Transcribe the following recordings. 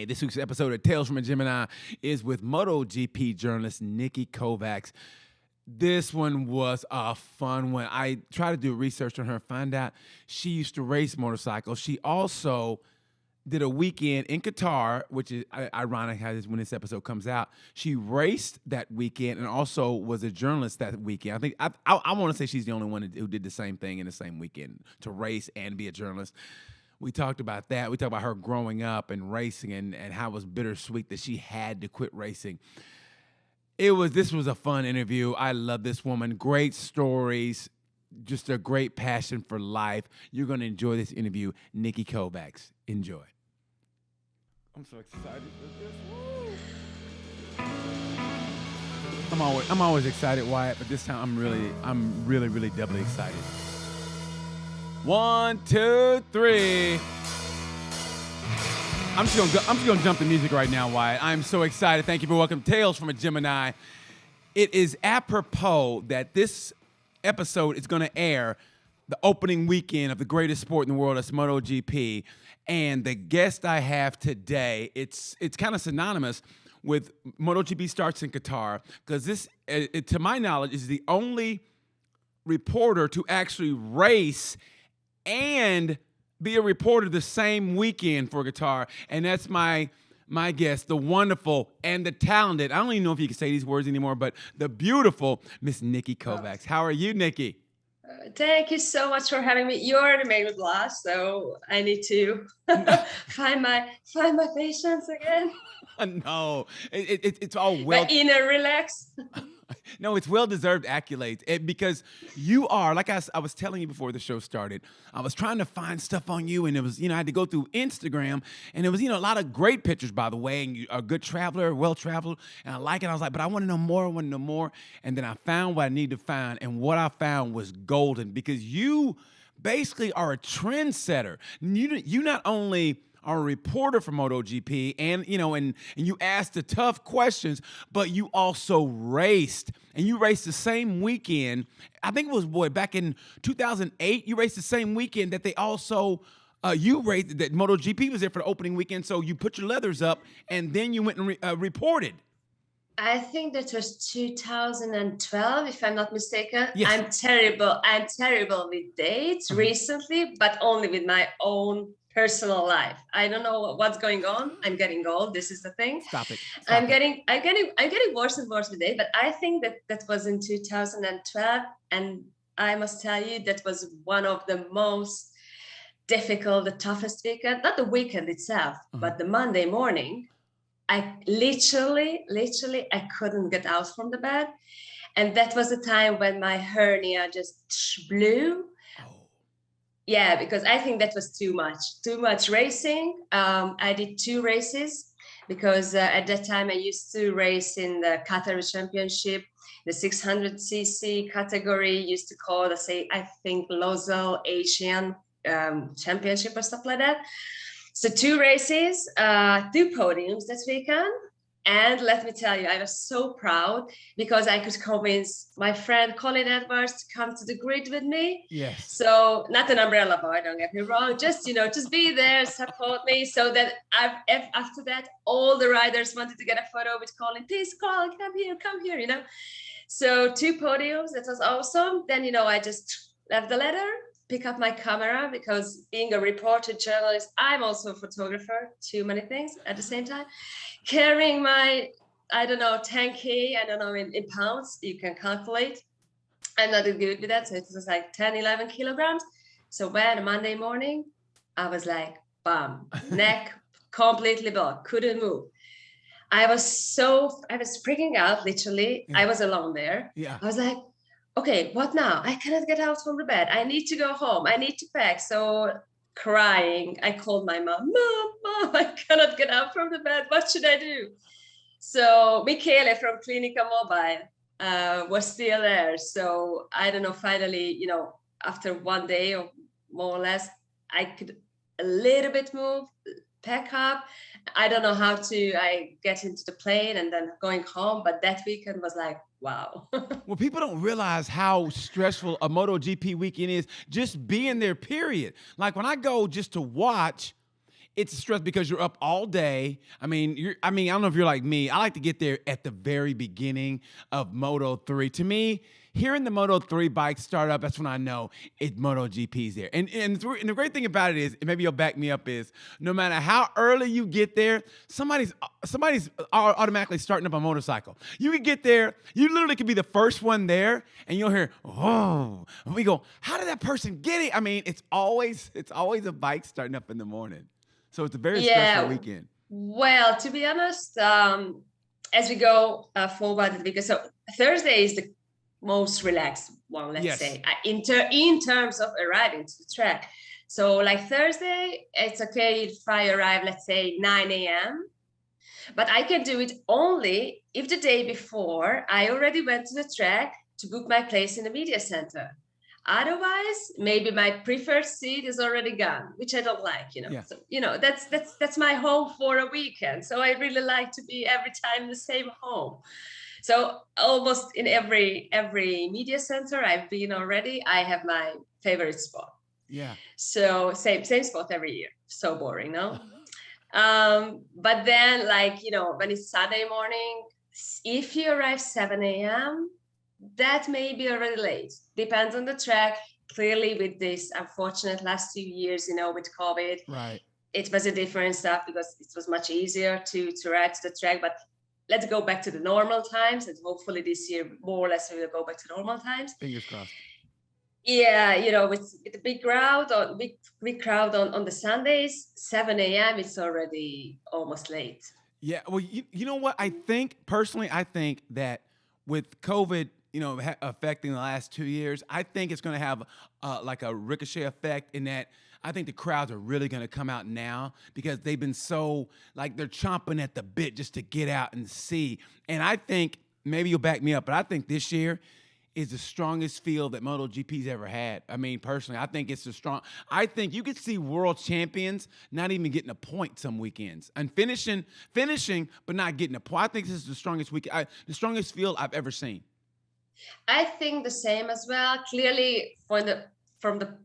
This week's episode of Tales from a Gemini is with MotoGP journalist Niki Kovacs. This one was a fun one. I tried to do research on her, find out she used to race motorcycles. She also did a weekend in Qatar, which is ironic when this episode comes out. She raced that weekend and also was a journalist that weekend. I want to say she's the only one who did the same thing in the same weekend, to race and be a journalist. We talked about that. We talked about her growing up and racing and how it was bittersweet that she had to quit racing. This was a fun interview. I love this woman. Great stories, just a great passion for life. You're going to enjoy this interview. Niki Kovacs. Enjoy. I'm so excited for this. Woo! I'm always excited, Wyatt, but this time I'm really doubly excited. 1, 2, 3. I'm just gonna jump the music right now, Wyatt. I'm so excited. Thank you for welcoming Tales from a Gemini. It is apropos that this episode is gonna air the opening weekend of the greatest sport in the world, that's MotoGP. And the guest I have today, it's kind of synonymous with MotoGP starts in Qatar, because this, to my knowledge, is the only reporter to actually race and be a reporter the same weekend for Qatar. And that's my guest, the wonderful and the talented, I don't even know if you can say these words anymore, but the beautiful Miss Niki Kovacs. How are you, Nikki? Thank you so much for having me. You already made me blush, so I need to find my patience again. No, it's all well. My inner relax. No, it's well-deserved accolades because you are, like I was telling you before the show started, I was trying to find stuff on you, and it was, I had to go through Instagram, and it was, a lot of great pictures, by the way, and you're a good traveler, well-traveled, and I like it. I was like, but I want to know more, and then I found what I need to find, and what I found was golden, because you basically are a trendsetter. You not only are a reporter for MotoGP, and you asked the tough questions, but you also raced, and you raced the same weekend. I think it was back in 2008. You raced the same weekend that they also you raced, that MotoGP was there for the opening weekend. So you put your leathers up, and then you went and reported. I think that was 2012, if I'm not mistaken. Yes. I'm terrible with dates recently, but only with my own personal life. I don't know what's going on. I'm getting old. This is the thing. Stop it. I'm getting worse and worse with it. But I think that was in 2012, and I must tell you that was one of the most difficult, the toughest weekend. Not the weekend itself, but the Monday morning. I literally, I couldn't get out from the bed, and that was the time when my hernia just blew. Yeah, because I think that was too much racing. I did 2 races because at that time I used to race in the Qatar Championship, the 600cc category, used to call it, I think, Lozel Asian Championship or stuff like that. So 2 races, 2 podiums that weekend. And let me tell you, I was so proud because I could convince my friend Colin Edwards to come to the grid with me. Yes. So not an umbrella boy, don't get me wrong. Just be there, support me. So that after that, all the riders wanted to get a photo with Colin. Please, Colin, come here, So 2 podiums, that was awesome. Then, I just left the letter, pick up my camera, because being a reporter journalist, I'm also a photographer, too many things at the same time. Carrying my, 10K, in pounds, you can calculate. I'm not good with that, so it was like 10, 11 kilograms. So when Monday morning, I was like, bam, neck completely blocked, couldn't move. I was freaking out, literally. Yeah. I was alone there. Yeah. I was like, okay, what now? I cannot get out from the bed. I need to go home. I need to pack. So crying, I called my mom. Mom, I cannot get out from the bed. What should I do? So Michele from Clinica Mobile was still there. So I don't know, finally, after 1 day or more or less, I could a little bit move, pack up. I don't know how I get into the plane and then going home. But that weekend was like, wow. Well, people don't realize how stressful a MotoGP weekend is, just being there, period. Like when I go just to watch, it's a stress because you're up all day. I mean, I don't know if you're like me. I like to get there at the very beginning of Moto 3. To me, hearing the Moto 3 bike start up, that's when I know MotoGP's there. And the great thing about it is, and maybe you'll back me up, is no matter how early you get there, somebody's automatically starting up a motorcycle. You can get there, you literally could be the first one there, and you'll hear, oh, and we go, how did that person get it? I mean, it's always a bike starting up in the morning. So it's a very stressful weekend. Well, to be honest, as we go forward, because so Thursday is the most relaxed one, let's say, in terms of arriving to the track. So like Thursday, it's okay if I arrive, let's say 9 a.m. But I can do it only if the day before I already went to the track to book my place in the media center. Otherwise, maybe my preferred seat is already gone, which I don't like, Yeah. So, that's my home for a weekend. So I really like to be every time in the same home. So almost in every media center I've been already, I have my favorite spot. Yeah. So same spot every year. So boring, no? But then, like, when it's Saturday morning, if you arrive 7 a.m., that may be already late. Depends on the track. Clearly, with this unfortunate last 2 years, with COVID, right, it was a different stuff because it was much easier to ride to the track. But let's go back to the normal times, and hopefully this year more or less we will go back to normal times. Fingers crossed. Yeah, with the big crowd on the Sundays, 7 a.m. it's already almost late. Yeah, well, you know what? I think that with COVID, affecting the last 2 years, I think it's going to have like a ricochet effect in that I think the crowds are really going to come out now because they've been so, like, they're chomping at the bit just to get out and see. And I think, maybe you'll back me up, but I think this year is the strongest field that MotoGP's ever had. I mean, personally, I think it's I think you could see world champions not even getting a point some weekends and finishing, but not getting a point. I think this is the strongest the strongest field I've ever seen. I think the same as well. Clearly, from the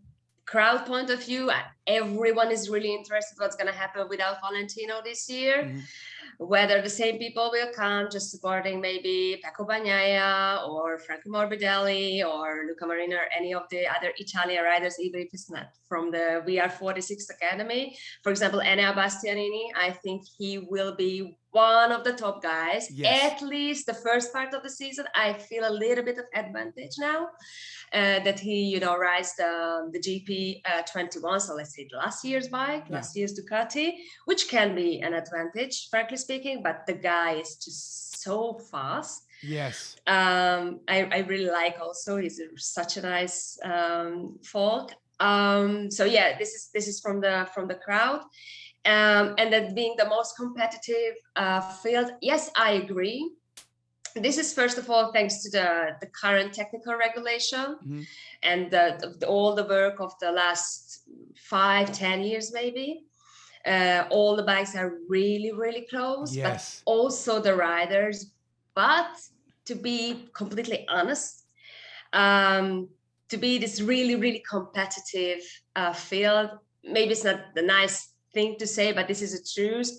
crowd point of view, everyone is really interested what's going to happen without Valentino this year. Mm-hmm. Whether the same people will come just supporting maybe Pecco Bagnaia or Franco Morbidelli or Luca Marini or any of the other Italian riders, even if it's not from the VR46 Academy. For example, Enea Bastianini, I think he will be one of the top guys. Yes. At least the first part of the season, I feel a little bit of advantage now that he, rides the GP 21. So let's say last year's bike, last year's Ducati, which can be an advantage, frankly speaking, but the guy is just so fast. Yes. I really like also, he's such a nice folk. So yeah, this is from the crowd. And that being the most competitive field, yes, I agree. This is first of all thanks to the current technical regulation, mm-hmm. and all the work of the last 5-10 years maybe. All the bikes are really, really close, yes. But also the riders. But to be completely honest, to be this really, really competitive field, maybe it's not the nice thing to say, but this is a truth.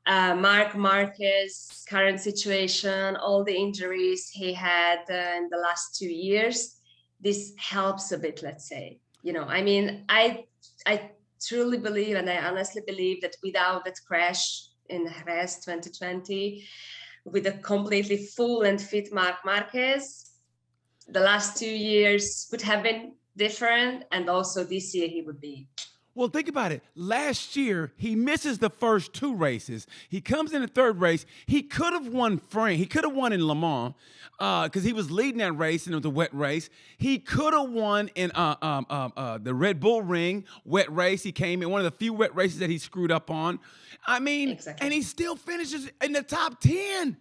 Marc Marquez's current situation, all the injuries he had in the last 2 years, this helps a bit, let's say. I mean, I truly believe, and I honestly believe that without that crash in Jerez 2020, with a completely full and fit Marc Marquez, the last 2 years would have been different, and also this year he would be. Well, think about it. Last year, he misses the first 2 races. He comes in the third race. He could have won France. He could have won in Le Mans because he was leading that race, and it was a wet race. He could have won in the Red Bull Ring wet race. He came in one of the few wet races that he screwed up on. I mean, exactly. And he still finishes in the top 10.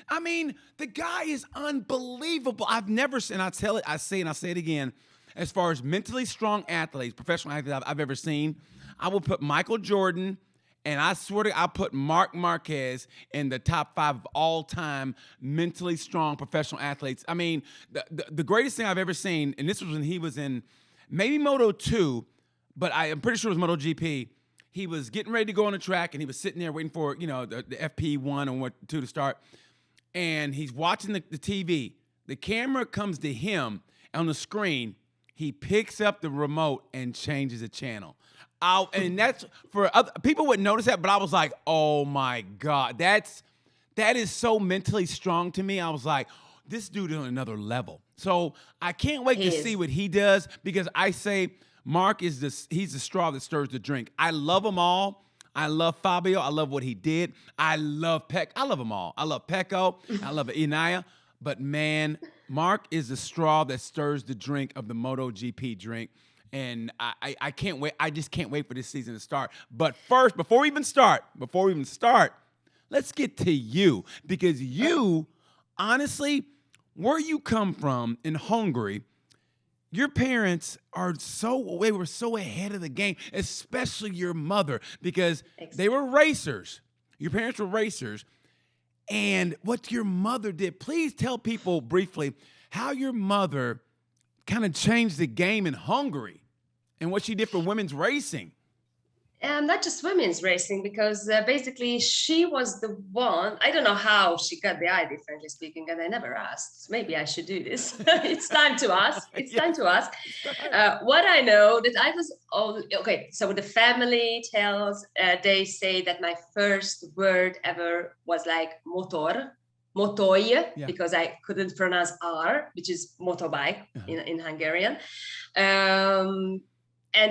I mean, the guy is unbelievable. I've never seen, I say it again, as far as mentally strong athletes, professional athletes I've ever seen, I will put Michael Jordan, and I swear to God, I'll put Marc Marquez in the top 5 of all-time mentally strong professional athletes. I mean, the greatest thing I've ever seen, and this was when he was in maybe Moto 2, but I am pretty sure it was MotoGP, he was getting ready to go on the track, and he was sitting there waiting for, the FP1 and what two to start. And he's watching the TV. The camera comes to him on the screen. He picks up the remote and changes the channel. And that's for other people wouldn't notice that, but I was like, oh my God, that is so mentally strong to me. I was like, this dude is on another level. So I can't wait to see what he does, because I say Mark he's the straw that stirs the drink. I love them all. I love Fabio. I love what he did. I love Peck. I love them all. I love Pecco. I love Inaya. But man, Mark is the straw that stirs the drink of the MotoGP drink. And I can't wait. I just can't wait for this season to start. But first, before we even start, let's get to you. Because you, honestly, where you come from in Hungary, your parents they were so ahead of the game, especially your mother, because they were racers. Your parents were racers. And what your mother did, please tell people briefly how your mother kind of changed the game in Hungary and what she did for women's racing. Not just women's racing, because basically she was the one. I don't know how she got the idea, frankly speaking, and I never asked. Maybe I should do this. It's time to ask. Time to ask. What I know that I was okay. So the family tells, they say that my first word ever was like motor, motoy, because I couldn't pronounce R, which is motorbike in Hungarian. And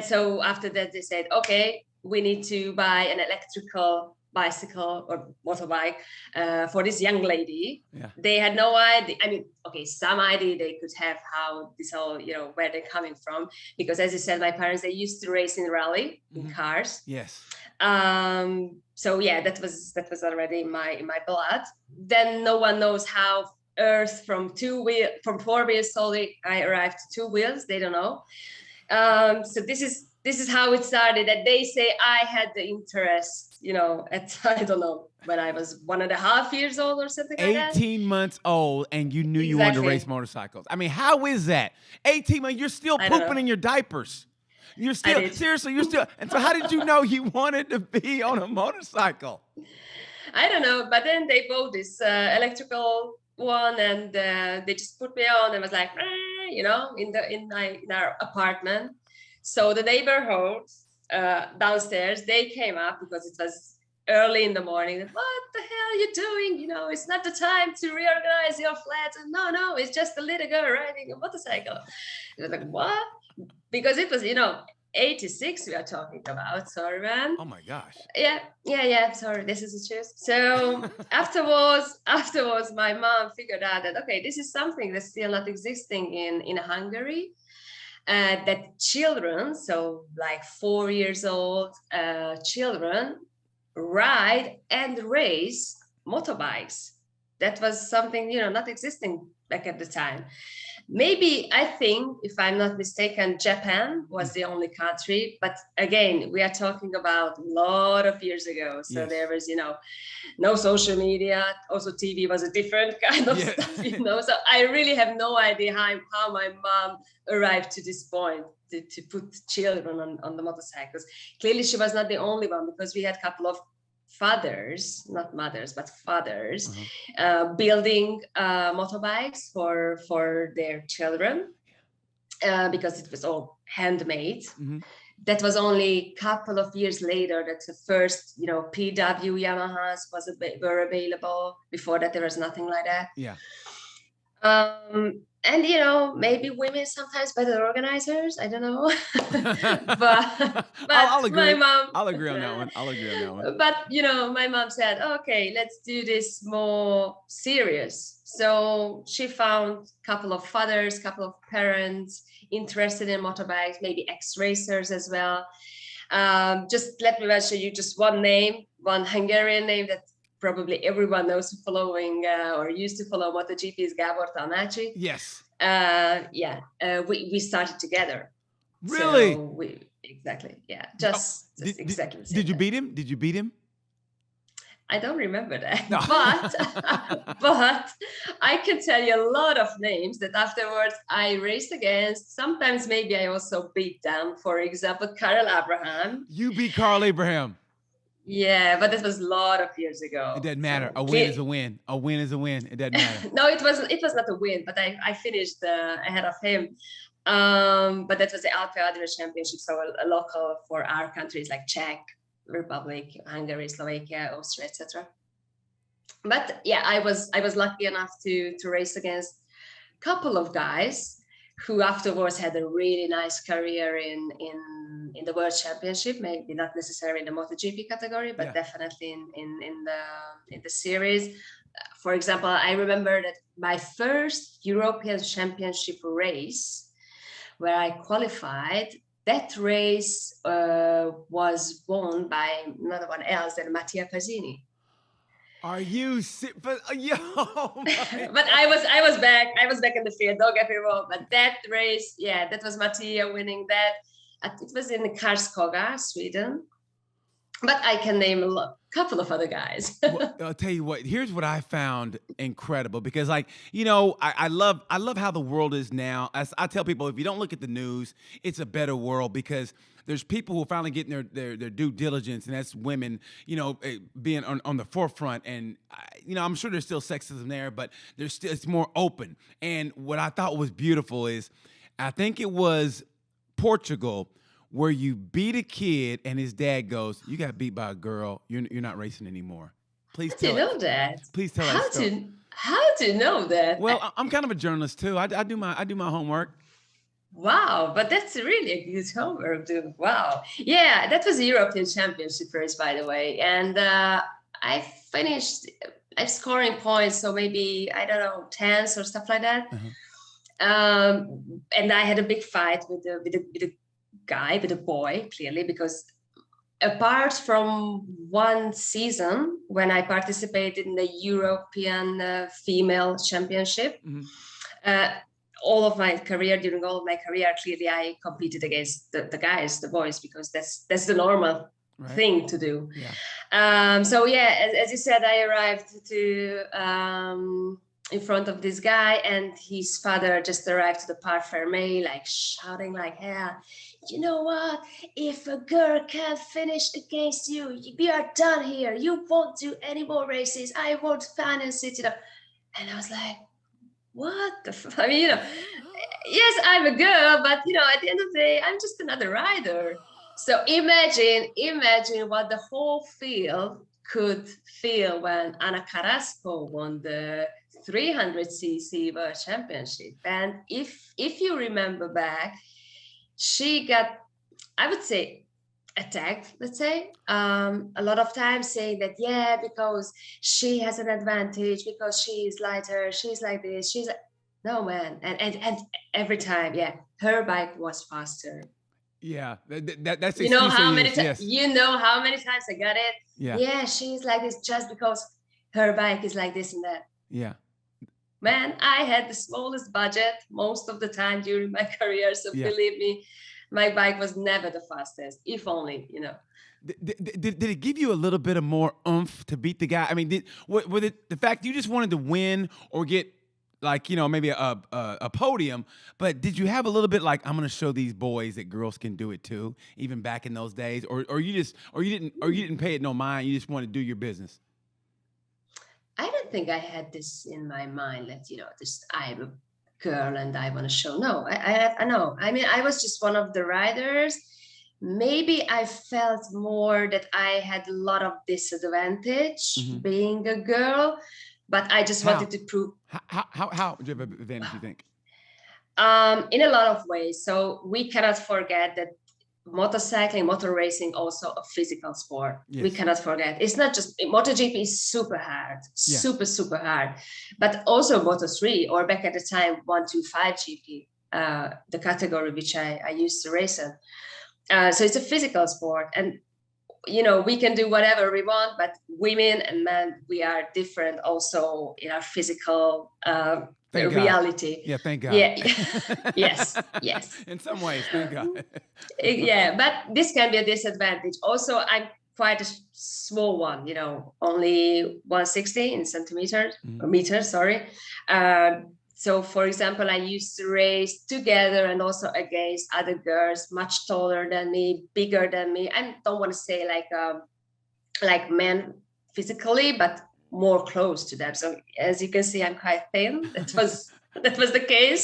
so after that, they said, okay, we need to buy an electrical bicycle or motorbike for this young lady. Yeah. They had no idea. I mean, okay, some idea they could have how this all, where they're coming from. Because as you said, my parents, they used to race in rally in cars. Yes. So yeah, that was already in my blood. Then no one knows how Earth from 4 wheels solely I arrived to 2 wheels. They don't know. So this is how it started, that they say I had the interest, at, I don't know, when I was 1.5 years old or something like that. 18 months old, and you knew you wanted to race motorcycles. I mean, how is that? 18 months, you're still pooping in your diapers. You're still, seriously, and so how did you know you wanted to be on a motorcycle? I don't know, but then they bought this electrical one, and they just put me on, and was like, in our apartment. So the neighborhood downstairs, they came up because it was early in the morning. What the hell are you doing? It's not the time to reorganize your flat. And no, it's just a little girl riding a motorcycle. It was like, what? Because it was, 86 we are talking about. Sorry, man. Oh my gosh. Yeah. Sorry, this is the truth. So afterwards, my mom figured out that, okay, this is something that's still not existing in Hungary. That children, so like 4 years old children, ride and race motorbikes. That was something, not existing back at the time. Maybe, I think, if I'm not mistaken, Japan was the only country. But again, we are talking about a lot of years ago. So there was, no social media. Also, TV was a different kind of stuff, So I really have no idea how my mom arrived to this point to put children on the motorcycles. Clearly, she was not the only one, because we had a couple of fathers, not mothers, but fathers, building motorbikes for their children, because it was all handmade. That was only a couple of years later that the first, PW Yamahas were available. Before that, there was nothing like that. Yeah. And maybe women sometimes better organizers. I don't know, but I'll agree. My mom. I'll agree on that one. But my mom said, "Okay, let's do this more serious." So she found a couple of fathers, couple of parents interested in motorbikes, maybe ex-racers as well. Just let me mention you just one name, one Hungarian name that probably everyone knows following or used to follow MotoGP is Gábor Tanácsi. Yes. We started together. Really? So exactly. Yeah. Exactly. Did you beat him? I don't remember that, No. but I can tell you a lot of names that afterwards I raced against. Sometimes maybe I also beat them. For example, Carl Abraham. You beat Carl Abraham. Yeah, but that was a lot of years ago. It doesn't matter. So A win is a win. A win is a win. It doesn't matter. no, it wasn't. It was not a win, but I finished ahead of him. But that was the Alpe Adria Championship, so a local for our countries like Czech Republic, Hungary, Slovakia, Austria, etc. But yeah, I was lucky enough to race against a couple of guys who afterwards had a really nice career in the World Championship. Maybe not necessarily in the MotoGP category, but definitely in the series. For example, I remember that my first European Championship race, where I qualified, that race was won by none else than Mattia Pasini. Are you but yo? But I was back in the field. Don't get me wrong. But that race, yeah, that was Mattia winning that. It was in Karlskoga, Sweden. But I can name a couple of other guys. Well, I'll tell you what. Here's what I found incredible, because, like, you know, I love how the world is now. As I tell people, if you don't look at the news, it's a better world, because there's people who are finally getting their due diligence, and that's women, you know, being on the forefront. And you know, I'm sure there's still sexism there, but there's still, it's more open. And what I thought was beautiful is, I think it was Portugal, where you beat a kid and his dad goes, "You got beat by a girl. You're not racing anymore." Please tell. How do you know that? Please tell that story. How do you know that? Well, I'm kind of a journalist too. I do my homework. Wow, but that's really a good homework, dude. Wow. Yeah, that was a European Championship race, by the way. And I finished scoring points, so maybe, I don't know, 10s or stuff like that. And I had a big fight with the guy, with a boy, clearly, because apart from one season when I participated in the European Female Championship, all of my career, clearly I competed against the guys, the boys, because that's the normal thing to do. Yeah. So yeah, as you said, I arrived to in front of this guy, and his father just arrived to the Parc Fermé, like shouting like hell. You know what? If a girl can't finish against you, we are done here. You won't do any more races. I won't finance it. You know. And I was like, what the fuck? I mean, you know, yes, I'm a girl, but you know, at the end of the day, I'm just another rider. So imagine what the whole field could feel when Ana Carrasco won the 300cc World Championship. And if you remember back, she got, I would say, attacked, let's say, a lot of times, saying that, yeah, because she has an advantage, because she's lighter, she's like this, she's like, no, man. And every time, yeah, her bike was faster. Yeah, that's you know how many times you know how many times I got it. Yeah, she's like this just because her bike is like this and that. Yeah, man, I had the smallest budget most of the time during my career, so believe me, my bike was never the fastest, if only, you know. Did it give you a little bit of more oomph to beat the guy? I mean, was it the fact you just wanted to win or get, like, you know, maybe a podium, but did you have a little bit like, I'm going to show these boys that girls can do it too, even back in those days, or you didn't pay it no mind, you just want to do your business? I don't think I had this in my mind that, you know, this, I'm a girl and I want to show. No, I know. I mean, I was just one of the riders. Maybe I felt more that I had a lot of disadvantage being a girl. But I just wanted to prove. How do you have an advantage, you think? In a lot of ways. So we cannot forget that motorcycling, motor racing, also a physical sport. Yes. We cannot forget. It's not just, MotoGP is super hard, super hard. But also Moto3, or back at the time, 125 GP, the category which I used to race in. So it's a physical sport. And you know, we can do whatever we want, but women and men, we are different also in our physical reality. God. Yeah, thank God. Yeah, yes. In some ways, thank God. Yeah, but this can be a disadvantage. Also, I'm quite a small one, you know, only 160 in centimeters or meters, sorry. So, for example, I used to race together and also against other girls much taller than me, bigger than me. I don't want to say like men physically, but more close to them. So, as you can see, I'm quite thin. That was the case.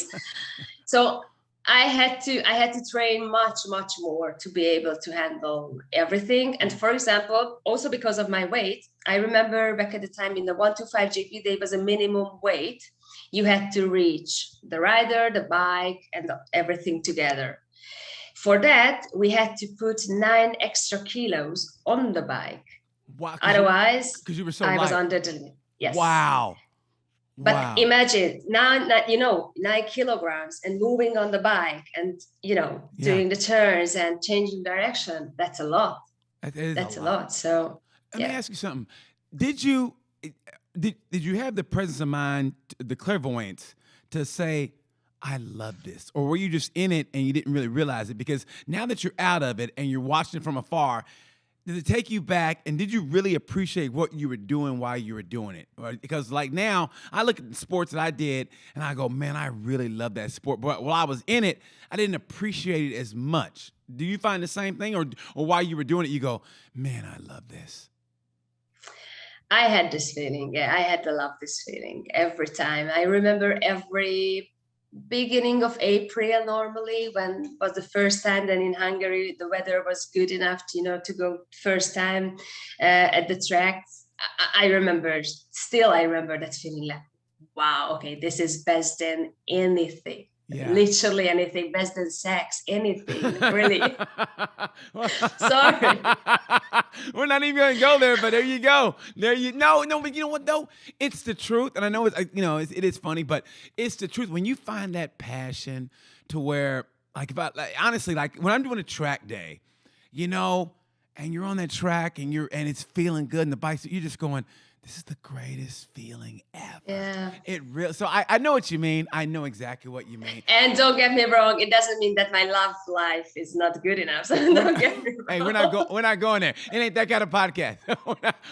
So I had to train much more to be able to handle everything. And for example, also because of my weight, I remember back at the time in the 125 GP, there was a minimum weight you had to reach: the rider, the bike, and everything together. For that, we had to put 9 extra kilos on the bike. Wow, Otherwise, because you were so I light. was under the limit. Yes. Wow. But imagine now, 9 kilograms and moving on the bike and, doing the turns and changing direction. That's a lot. That's a lot. So let me ask you something. Did you have the presence of mind, the clairvoyance to say, I love this? Or were you just in it and you didn't really realize it? Because now that you're out of it and you're watching it from afar, did it take you back, and did you really appreciate what you were doing while you were doing it? Because like now, I look at the sports that I did, and I go, man, I really love that sport. But while I was in it, I didn't appreciate it as much. Do you find the same thing? Or while you were doing it, you go, man, I love this? I had this feeling. Yeah, I had to love this feeling every time. I remember every beginning of April, normally, when was the first time then in Hungary the weather was good enough to go first time at the track. I remember that feeling, like, wow, okay, this is best than anything. Yeah. Literally anything, best than sex, anything, really. Sorry. We're not even going to go there, but there you go. No, but you know what though? It's the truth, and I know it is funny, but it's the truth. When you find that passion to where, honestly, like when I'm doing a track day, and you're on that track and it's feeling good, and the bike's, you're just going, this is the greatest feeling ever. Yeah. So I know what you mean. I know exactly what you mean. And don't get me wrong, it doesn't mean that my love life is not good enough. So don't get me wrong. Hey, we're not going there. It ain't that kind of podcast.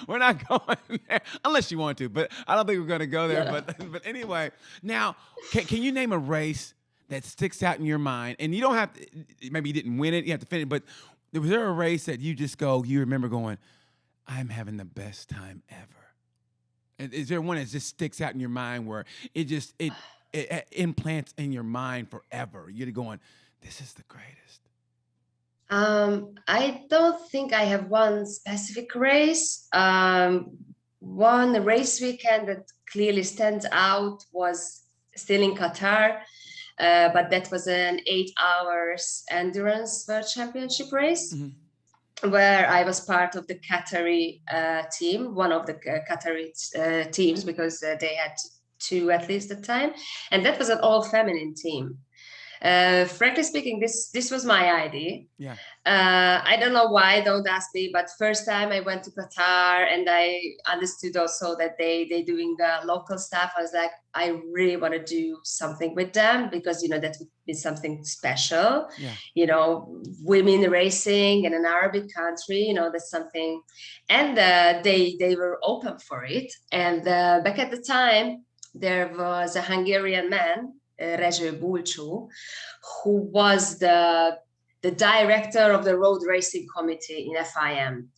we're not going there unless you want to, but I don't think we're going to go there. Yeah. But anyway, now can you name a race that sticks out in your mind? And you don't have to, maybe you didn't win it, you have to finish, but was there a race that you remember going, I'm having the best time ever? Is there one that just sticks out in your mind where it implants in your mind forever? You're going, this is the greatest. I don't think I have one specific race. One race weekend that clearly stands out was still in Qatar, but that was an 8 hours endurance world championship race. Mm-hmm. Where I was part of the Qatari team, one of the Qatari teams, because they had 2 at least at the time. And that was an all-feminine team. Frankly speaking, this was my idea. Yeah. I don't know why, don't ask me, but first time I went to Qatar and I understood also that they doing local stuff. I was like, I really want to do something with them because, that would be something special. Yeah. Women racing in an Arabic country, that's something. And they were open for it. And back at the time, there was a Hungarian man, Rezső Bulcsú, who was the director of the road racing committee in FIM.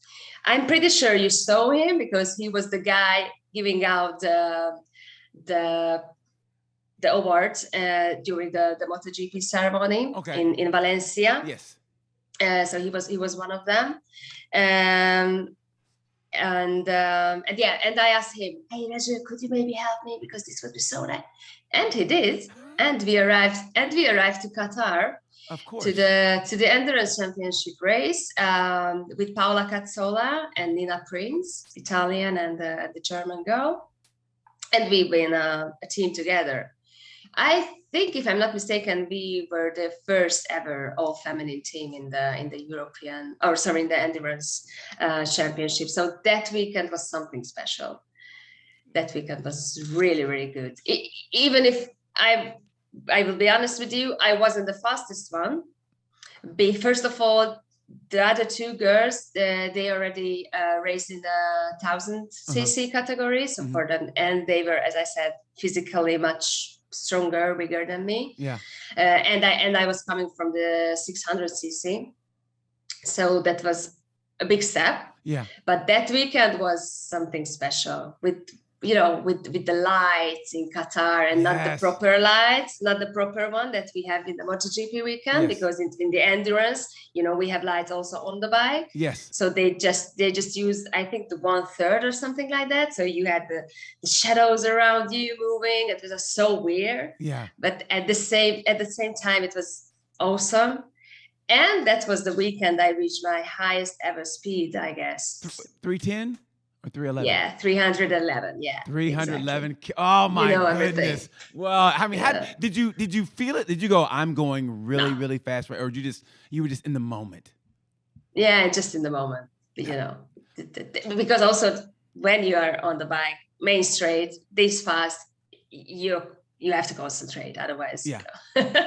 I'm pretty sure you saw him because he was the guy giving out the awards during the MotoGP ceremony in Valencia. Yes. So he was one of them. And I asked him, hey, Rezső, could you maybe help me? Because this would be so nice. And he did. And we arrived to Qatar. Of course. To the endurance championship race with Paola Cazzola and Nina Prince, Italian and the German girl. And we win a team together. I think, if I'm not mistaken, we were the first ever all-feminine team in the in the endurance championship. So that weekend was something special. That weekend was really, really good. Even if I will be honest with you, I wasn't the fastest one. First of all, the other two girls, they already raced in the 1000cc category. So for them, and they were, as I said, physically much stronger, bigger than me. Yeah. And I was coming from the 600cc. So that was a big step. Yeah. But that weekend was something special with the lights in Qatar, and not the proper lights, not the proper one that we have in the MotoGP weekend, because in the endurance, we have lights also on the bike. Yes. So they just used, I think, the 1/3 or something like that. So you had the shadows around you moving. It was just so weird. Yeah. But at the same time, it was awesome. And that was the weekend I reached my highest ever speed, I guess. 310 or 311? Yeah, 311. Yeah, 311. Exactly. Oh my goodness! Everything. Well, I mean, did you feel it? Did you go, I'm going really fast, or you were just in the moment? Yeah, just in the moment. Because also when you are on the bike, main straight, this fast, you have to concentrate, otherwise. Yeah.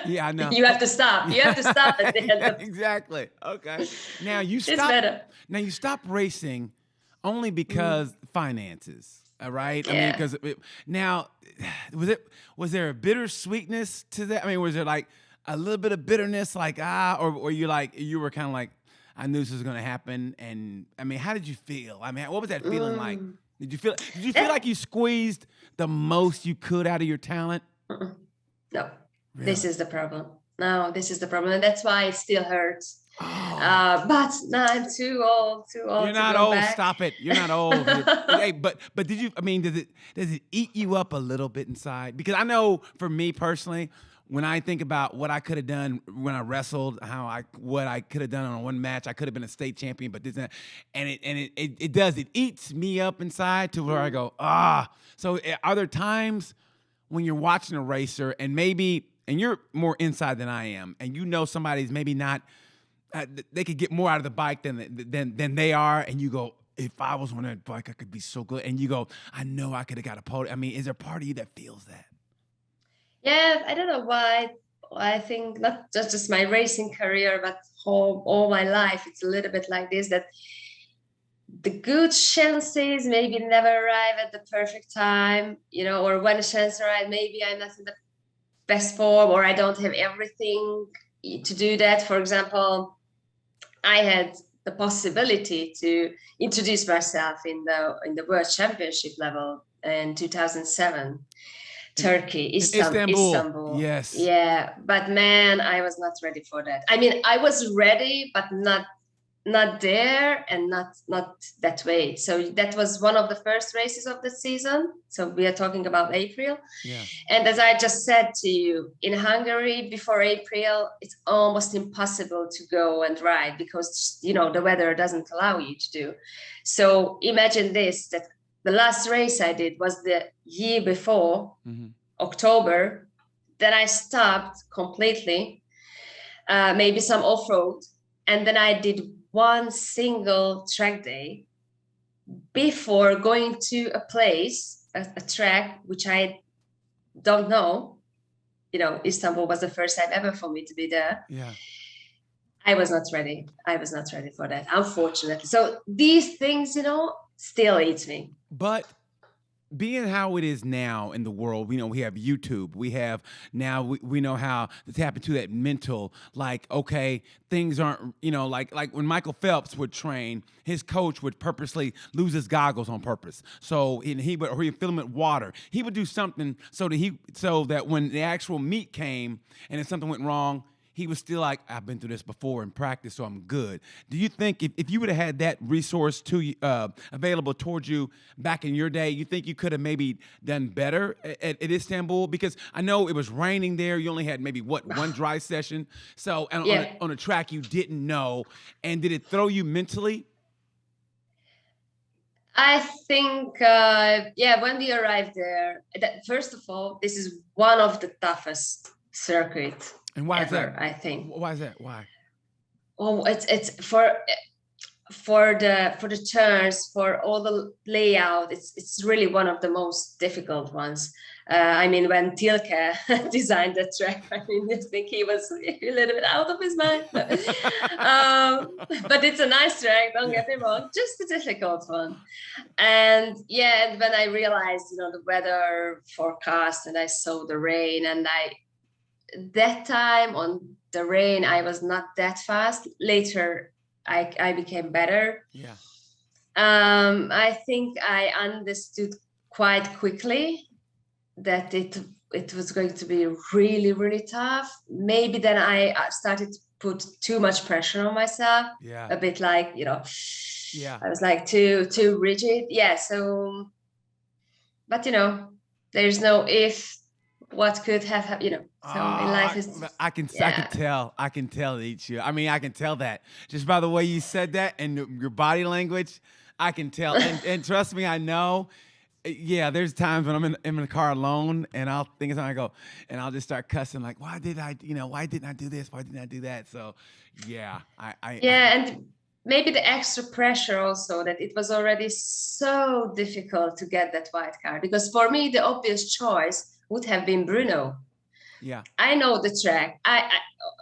Yeah, I know. You have to stop. You have to stop at the end. Exactly. Okay. Now you stop. It's better. Now you stop racing only because finances. All right. Yeah. I mean, because now was there a bittersweetness to that? I mean, was there like a little bit of bitterness, like or you were kind of like, I knew this was going to happen, and I mean, how did you feel? I mean, what was that feeling like? Did you feel like you squeezed the most you could out of your talent? No. Really? This is the problem. No, this is the problem. And that's why it still hurts. Oh. But no, I'm too old. You're not old. Back. Stop it. You're not old. Hey, but did you, I mean, does it eat you up a little bit inside? Because I know for me personally, when I think about what I could have done when I wrestled, what I could have done on one match, I could have been a state champion, but this and it eats me up inside to where I go, So are there times when you're watching a racer and you're more inside than I am, and somebody's maybe not, they could get more out of the bike than they are, and you go, if I was on that bike, I could be so good, and you go, I know I could have got a podium. I mean, is there a part of you that feels that? Yeah, I don't know why. I think not just my racing career, but all my life, it's a little bit like this, that the good chances maybe never arrive at the perfect time, or when a chance arrives, maybe I'm not in the best form, or I don't have everything to do that. For example, I had the possibility to introduce myself in the World Championship level in 2007. Turkey, Istanbul. Yes. Yeah, but man, I was not ready for that. I mean, I was ready, but not there, and not that way. So that was one of the first races of the season. So we are talking about April. Yeah. And as I just said to you, in Hungary before April, it's almost impossible to go and ride because the weather doesn't allow you to do. So imagine this, that the last race I did was the year before, October. Then I stopped completely, maybe some off-road. And then I did one single track day before going to a place, a track, which I don't know. Istanbul was the first time ever for me to be there. Yeah. I was not ready. I was not ready for that, unfortunately. So these things, still eats me. But being how it is now in the world, we have YouTube. We have now we know how to tap into that mental, like, okay, things aren't, like when Michael Phelps would train, his coach would purposely lose his goggles on purpose. So he'd fill them with water. He would do something so that when the actual meet came and if something went wrong, he was still like, I've been through this before in practice, so I'm good. Do you think if you would have had that resource available towards you back in your day, you think you could have maybe done better at Istanbul? Because I know it was raining there. You only had maybe, one dry session. So on a track you didn't know. And did it throw you mentally? I think, when we arrived there, first of all, this is one of the toughest circuits. And why ever, is that? I think. Why is that? Why? Oh, it's for for the turns, for all the layout, it's really one of the most difficult ones. I mean, when Tilke designed the track, I mean, I think he was a little bit out of his mind. But it's a nice track, don't get me wrong, just a difficult one. And yeah, and when I realized, the weather forecast, and I saw the rain, and that time on the rain, I was not that fast. Later, I became better. Yeah. I think I understood quite quickly that it was going to be really, really tough. Maybe then I started to put too much pressure on myself. Yeah. A bit like, Yeah. I was like too rigid. Yeah. So, but there's no if, what could have happened, so in life is. I can tell each year. I mean, I can tell that just by the way you said that and your body language. I can tell, and trust me, I know. Yeah, there's times when I'm in the car alone, and I'll think of something. I go, and I'll just start cussing like, why didn't I do this? Why didn't I do that? So, yeah, and maybe the extra pressure also, that it was already so difficult to get that white card, because for me the obvious choice would have been Bruno. Yeah, I know the track. I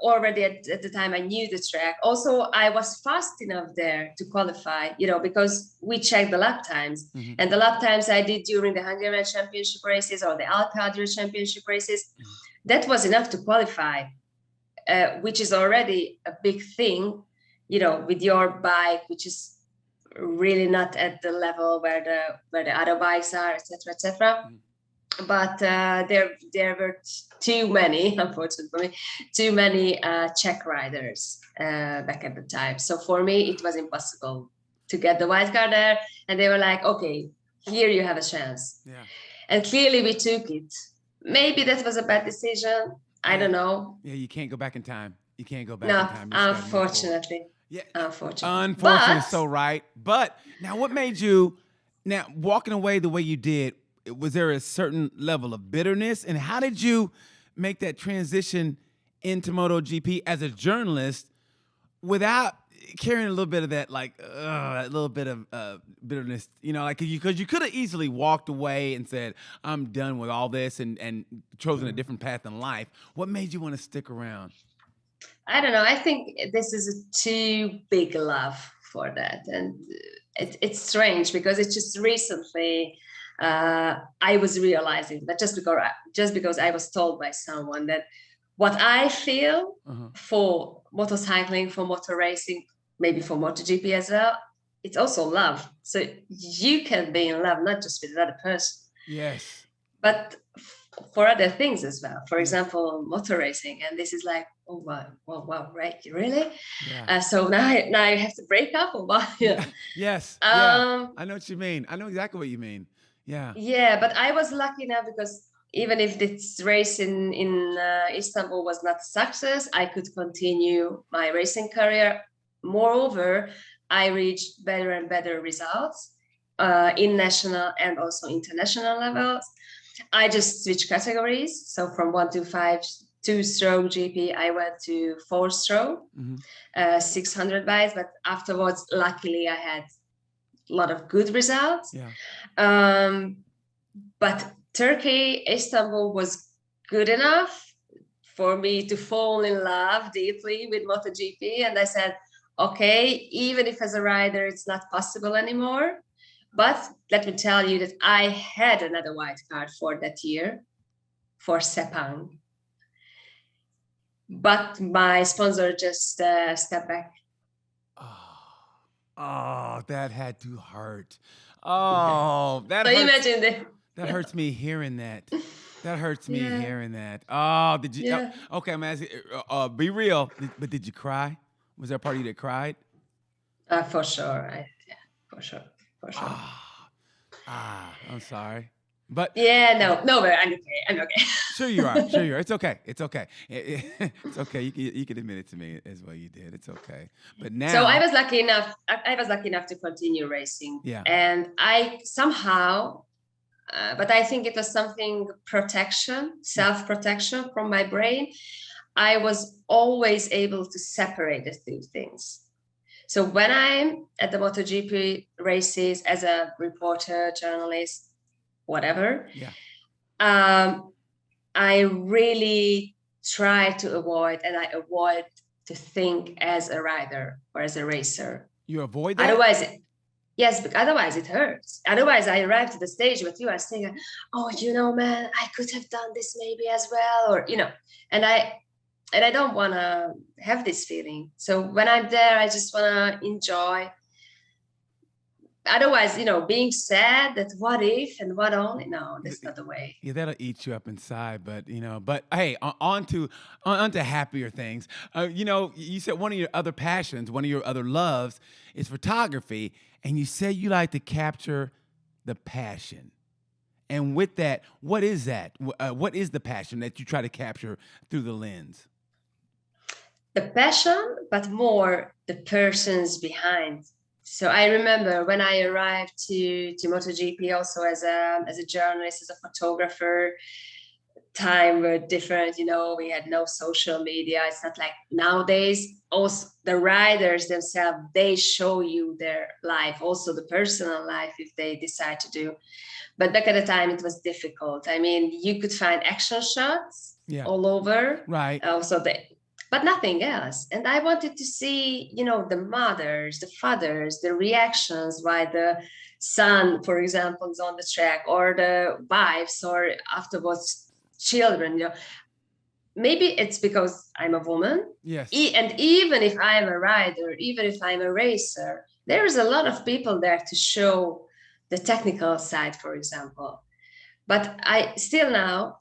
already at the time I knew the track. Also, I was fast enough there to qualify, because we checked the lap times. mm-hmm. And the lap times I did during the Hungarian Championship races or the Al-Qadr Championship races, that was enough to qualify, which is already a big thing, with your bike, which is really not at the level where the other bikes are, etc., etc. Mm-hmm. But there were too many, unfortunately for me, too many Czech riders back at the time. So for me, it was impossible to get the white card there. And they were like, okay, here you have a chance. Yeah. And clearly we took it. Maybe that was a bad decision. I don't know. Yeah, you can't go back in time. You can't go back in time. Unfortunately. Yeah, unfortunately. So right. But now, what made you walking away the way you did? Was there a certain level of bitterness, and how did you make that transition into MotoGP as a journalist without carrying a little bit of that, a little bit of bitterness? Because you could have easily walked away and said, "I'm done with all this," and chosen a different path in life. What made you want to stick around? I don't know. I think this is a too big love for that, and it's strange because it's just recently. I was realizing that just because I was told by someone that what I feel for motorcycling, for motor racing, maybe for MotoGP as well, it's also love. So you can be in love not just with another person, yes, but for other things as well. For example, motor racing, and this is like, oh wow, right? Really? Yeah. So now you have to break up, or what? Yeah. Yes. I know what you mean. I know exactly what you mean. Yeah, but I was lucky enough because even if this race in Istanbul was not a success, I could continue my racing career. Moreover, I reached better and better results in national and also international levels. I just switched categories. So from 1 to 5, 2-stroke GP, I went to 4-stroke, 600 bikes. But afterwards, luckily, I had a lot of good results. Yeah. But Turkey, Istanbul was good enough for me to fall in love deeply with MotoGP. And I said, okay, even if as a rider it's not possible anymore, but let me tell you that I had another white card for that year for Sepang. But my sponsor just stepped back. Oh, that had to hurt. Oh, that so hurts. Imagine that. That hurts me hearing that. That hurts me hearing that. Oh, did you? Yeah. Okay, I'm asking. Be real. But did you cry? Was there a part of you that cried? For sure. For sure. I'm sorry. But no, but I'm okay. Sure you are. It's okay. It's okay. It's okay. You can admit it to me as well. You did. It's okay. But now. So I was lucky enough to continue racing. Yeah. And I somehow, but I think it was something self-protection from my brain. I was always able to separate the two things. So when I'm at the MotoGP races as a reporter, journalist, whatever, I really try to avoid, and I avoid to think as a rider or as a racer. You avoid that? Otherwise, yes, but otherwise it hurts. Otherwise, I arrive to the stage with you, I was thinking, oh, man, I could have done this maybe as well, or, and I don't want to have this feeling. So when I'm there, I just want to enjoy. Otherwise, being sad that what if and what only, no, that's not the way. Yeah, that'll eat you up inside. But hey, on to happier things. You said one of your other passions, one of your other loves is photography, and you said you like to capture the passion. And with that, what is that? What is the passion that you try to capture through the lens? The passion, but more the persons behind. So I remember when I arrived to MotoGP, also as a journalist, as a photographer, time were different. We had no social media. It's not like nowadays. Also, the riders themselves, they show you their life, also the personal life, if they decide to do. But back at the time, it was difficult. I mean, you could find action shots all over. Right. But nothing else. And I wanted to see, the mothers, the fathers, the reactions while the son, for example, is on the track, or the wives, or afterwards children. Maybe it's because I'm a woman. Yes. And even if I'm a rider, even if I'm a racer, there is a lot of people there to show the technical side, for example. But I still now,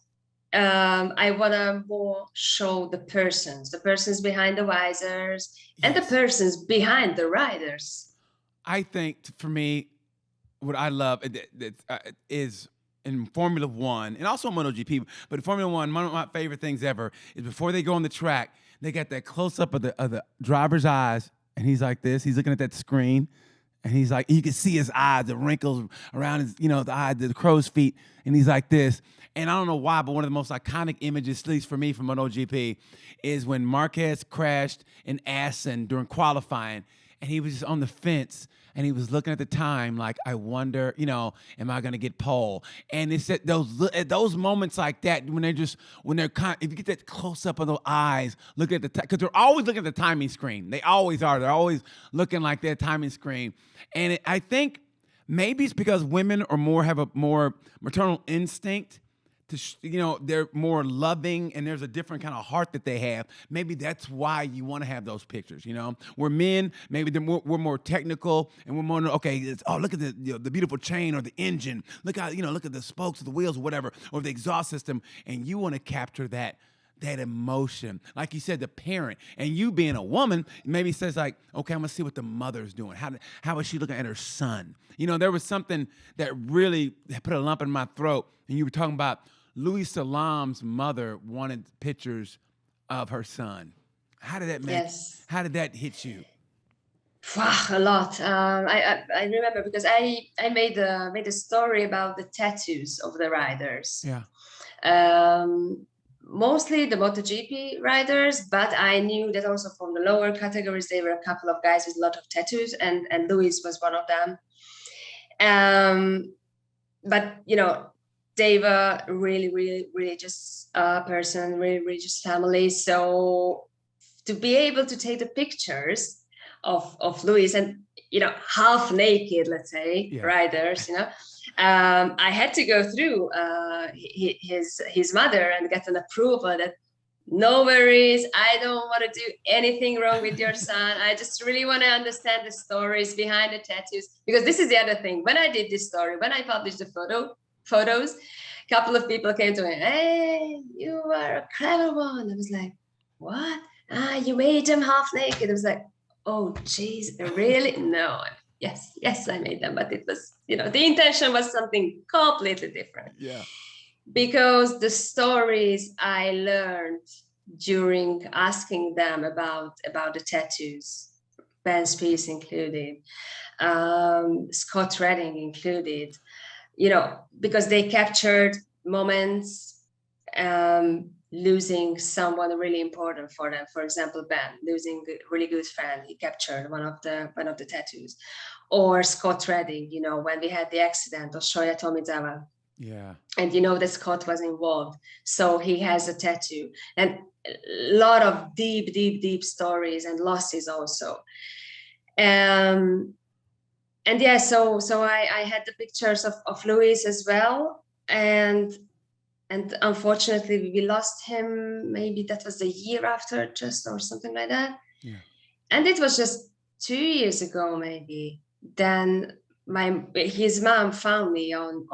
I want to more show the persons behind the visors, and the persons behind the riders. I think for me, what I love is in Formula One and also MotoGP, but in Formula One, one of my favorite things ever is before they go on the track, they got that close up of the driver's eyes, and he's like this. He's looking at that screen, and he's like, you can see his eyes, the wrinkles around his, the eyes, the crow's feet, and he's like this. And I don't know why, but one of the most iconic images, at least for me from MotoGP, is when Marquez crashed in Assen during qualifying, and he was just on the fence, and he was looking at the time like, I wonder, am I gonna get pole? And it's at those moments like that when they're if you get that close up of those eyes, look at the because they're always looking at the timing screen. They always are. They're always looking like their timing screen, and I think maybe it's because women have a more maternal instinct. They're more loving, and there's a different kind of heart that they have. Maybe that's why you want to have those pictures. We're men, maybe we're more technical, and we're more look at the beautiful chain or the engine. Look at the spokes or the wheels or whatever, or the exhaust system, and you want to capture that emotion. Like you said, the parent, and you being a woman, maybe says like, okay, I'm gonna see what the mother's doing. How is she looking at her son? There was something that really put a lump in my throat, and you were talking about Louis Salam's mother wanted pictures of her son. How did that How did that hit you? A lot. I remember because I made a story about the tattoos of the riders. Yeah. Mostly the MotoGP riders, but I knew that also from the lower categories there were a couple of guys with a lot of tattoos, and Louis was one of them. But they were really, really religious person, really religious family. So to be able to take the pictures of Louis and half naked, let's say, riders, I had to go through his mother and get an approval that no worries, I don't want to do anything wrong with your son. I just really want to understand the stories behind the tattoos, because this is the other thing. When I did this story, when I published the photos, a couple of people came to me, hey, you are a clever one. I was like, what? You made them half naked. I was like, oh, geez, really? No. Yes, I made them, but it was, the intention was something completely different. Yeah. Because the stories I learned during asking them about the tattoos, Ben Spies included, Scott Redding included, because they captured moments, losing someone really important for them. For example, Ben losing a really good friend. He captured one of the tattoos. Or Scott Redding, you know, when we had the accident, or Shoya Tomizawa. Yeah. And you know that Scott was involved. So he has a tattoo. And a lot of deep stories and losses also. And yeah, so I had the pictures of Luis as well. And unfortunately we lost him, maybe that was the year after, just, or something like that. Yeah. And it was just 2 years ago maybe. Then his mom found me on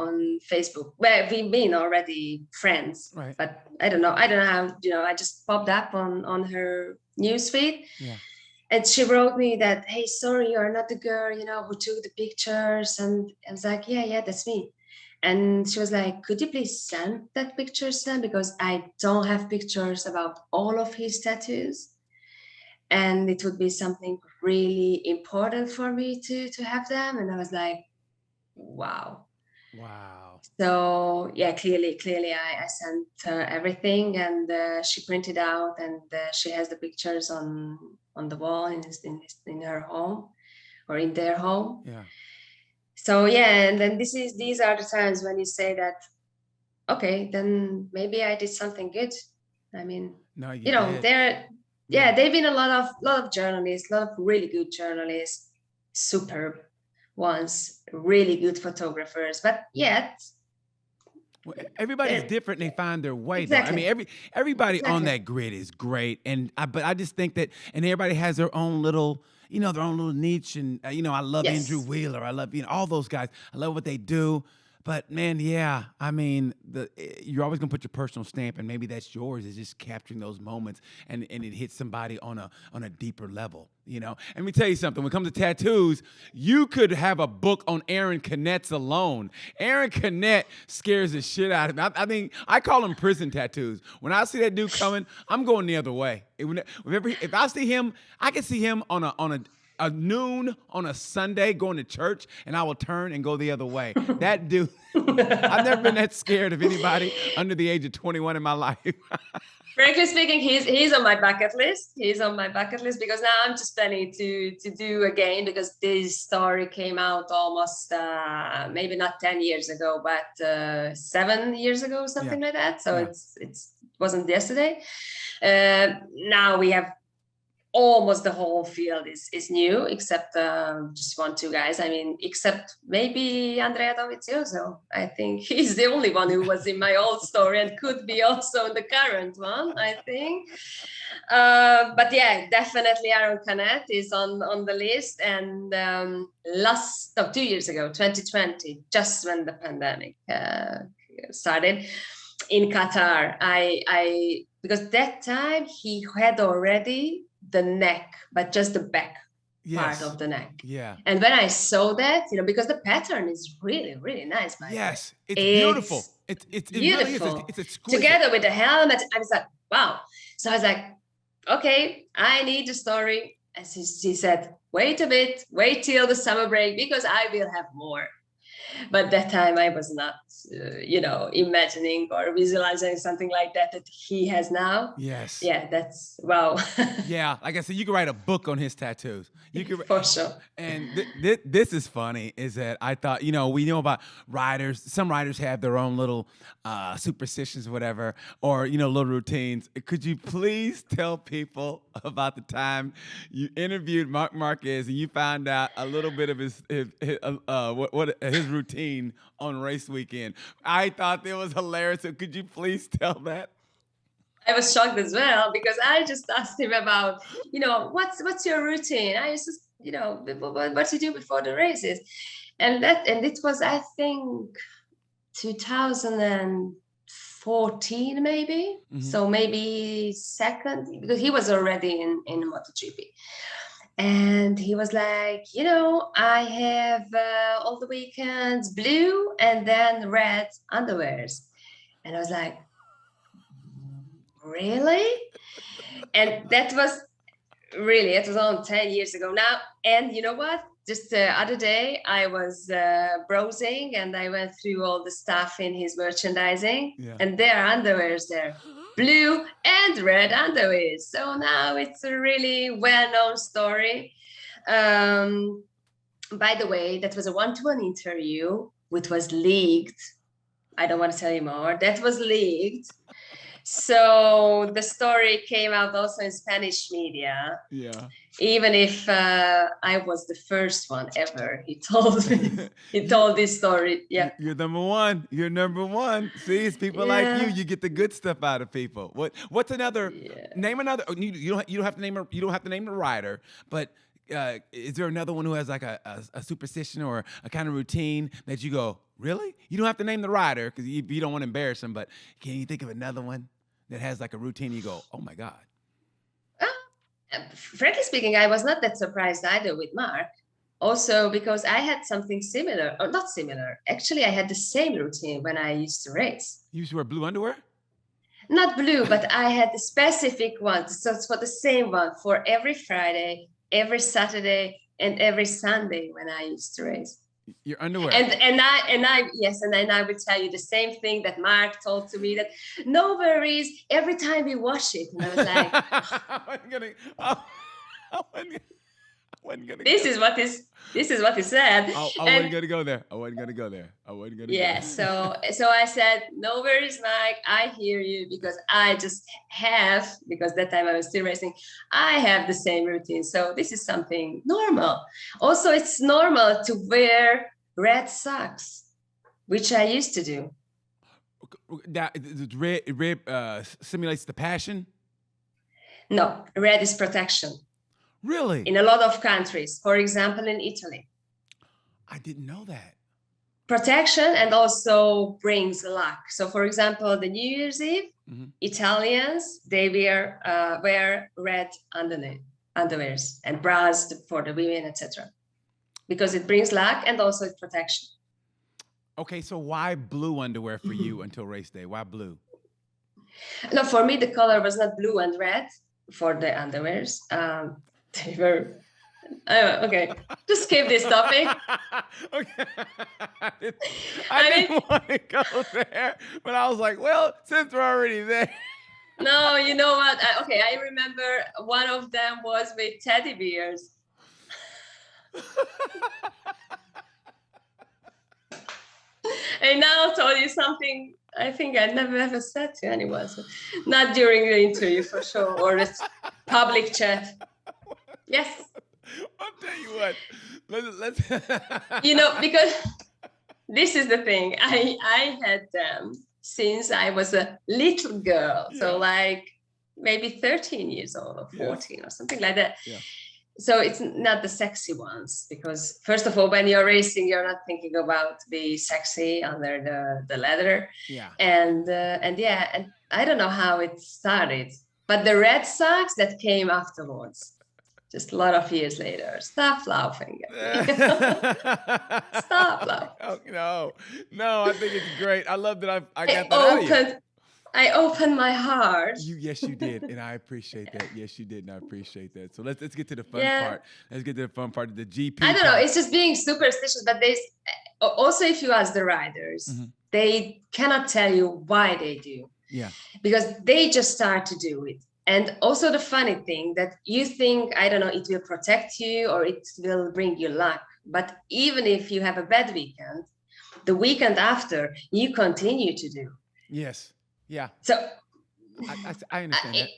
Facebook, where we've been already friends, Right. but I don't know how, you know, I just popped up on her newsfeed. Yeah. And she wrote me that, hey, sorry, you're not the girl, you know, who took the pictures. And I was like, yeah, that's me. And she was like, could you please send that pictures then? Because I don't have pictures about all of his tattoos. And it would be something really important for me to have them. And I was like, wow. So yeah, clearly I sent her everything, and she printed out, and she has the pictures on the wall in her home, or in their home. Yeah. So yeah, and then these are the times when you say that, okay, then maybe I did something good. I mean, no, you know, did. They've been a lot of journalists, a lot of really good journalists, superb ones, really good photographers, but yet. Well, everybody's different. They find their way. Exactly. Though. I mean, everybody on that grid is great, but I just think that, and everybody has their own little, you know, their own little niche. And you know, I love Andrew Wheeler. I love, you know, all those guys. I love what they do. But man, yeah, I mean, you're always gonna put your personal stamp, and maybe that's yours. Is just capturing those moments, and it hits somebody on a deeper level, you know. And let me tell you something. When it comes to tattoos, you could have a book on Aaron Canet's alone. Aaron Canet scares the shit out of me. I mean, I call them prison tattoos. When I see that dude coming, I'm going the other way. If I see him, I can see him on a noon on a Sunday going to church, and I will turn and go the other way. That dude, I've never been that scared of anybody under the age of 21 in my life. Frankly speaking, he's on my bucket list. He's on my bucket list because now I'm just planning to do again, because this story came out almost maybe not 10 years ago, but 7 years ago, something like that. So it wasn't yesterday. Now we have almost the whole field is new, except just 1-2 guys. I mean, except maybe Andrea Dovizioso. I think he's the only one who was in my old story and could be also in the current one, I think. But yeah, definitely Aaron Canet is on the list. And 2 years ago, 2020, just when the pandemic started in Qatar, I because that time he had already the neck, but just the back part of the neck. Yeah. And when I saw that, you know, because the pattern is really, really nice. Yes, it's beautiful. It's beautiful. Really is. It's exquisite. Together with the helmet, I was like, wow. So I was like, okay, I need the story. And she said, wait a bit, wait till the summer break, because I will have more. But that time I was not, imagining or visualizing something like that he has now. Yes. Yeah, that's wow. Yeah, like I said, you could write a book on his tattoos. You could, for sure. And this is funny, is that I thought, we know about riders. Some riders have their own little superstitions or whatever, or, little routines. Could you please tell people about the time you interviewed Marc Marquez and you found out a little bit of his routine on race weekend? I thought that was hilarious. So could you please tell that? I was shocked as well, because I just asked him about, what's your routine? I used to, what you do before the races, and it was, I think, 2014 maybe. Mm-hmm. So maybe second, because he was already in MotoGP. And he was like, I have all the weekends blue and then red underwears. And I was like, really? And that was it was on 10 years ago now. And you know what? Just the other day, I was browsing and I went through all the stuff in his merchandising. Yeah. And there are underwears there. blue and red underwear. So now it's a really well-known story. By the way, that was a one-to-one interview, which was leaked. I don't want to tell you more. That was leaked. So the story came out also in Spanish media. Yeah. Even if I was the first one ever, he told me. He told this story. Yeah. You're number one. You're number one. See, it's people like you. You get the good stuff out of people. What's another? Yeah. Name another. You don't have to name you don't have to name the rider, but is there another one who has like a superstition or a kind of routine that you go, really? You don't have to name the rider because you don't want to embarrass him, but can you think of another one that has like a routine you go, oh my God? Frankly speaking, I was not that surprised either with Mark. Also because I had something similar, or not similar. Actually, I had the same routine when I used to race. You used to wear blue underwear? Not blue, but I had the specific one. So it's for the same one for every Friday, every Saturday, and every Sunday when I used to race. Your underwear. And I would tell you the same thing that Mark told to me, that no worries, every time we wash it. And I was like, this is what he said. I wasn't gonna go there. I wasn't gonna go there. Yeah. So I said, no worries, Mike. I hear you, because I just have, because that time I was still racing, I have the same routine. So this is something normal. Also, it's normal to wear red socks, which I used to do. That red simulates the passion? No, red is protection. Really? In a lot of countries, for example, in Italy. I didn't know that. Protection, and also brings luck. So, for example, the New Year's Eve, Italians, they wear red underwears and bras for the women, etc. Because it brings luck and also it's protection. Okay, so why blue underwear for you until race day? Why blue? No, for me, the color was not blue and red for the underwears. They were, okay, just skip this topic. Okay. I didn't want to go there, but I was like, well, since we're already there. No, you know what? I remember one of them was with teddy bears. And now I'll tell you something I think I never ever said to anyone. So not during the interview for sure, or the public chat. Yes. I'll tell you what. Let's because this is the thing. I had them since I was a little girl. Yeah. So like maybe 13 years old or 14 or something like that. Yeah. So it's not the sexy ones, because first of all, when you're racing, you're not thinking about be sexy under the leather. Yeah. And I don't know how it started, but the red socks that came afterwards, just a lot of years later. Stop laughing at me. Stop laughing. Oh, no, I think it's great. I love that I got that out of you. I opened my heart. Yes, you did, and I appreciate that. Yes, you did, and I appreciate that. So let's get to the fun part. Let's get to the fun part of the GP. I don't know. It's just being superstitious, but there's also, if you ask the riders, they cannot tell you why they do. Yeah. Because they just start to do it. And also the funny thing that you think, I don't know, it will protect you or it will bring you luck. But even if you have a bad weekend, the weekend after, you continue to do. Yes. Yeah. So I understand that.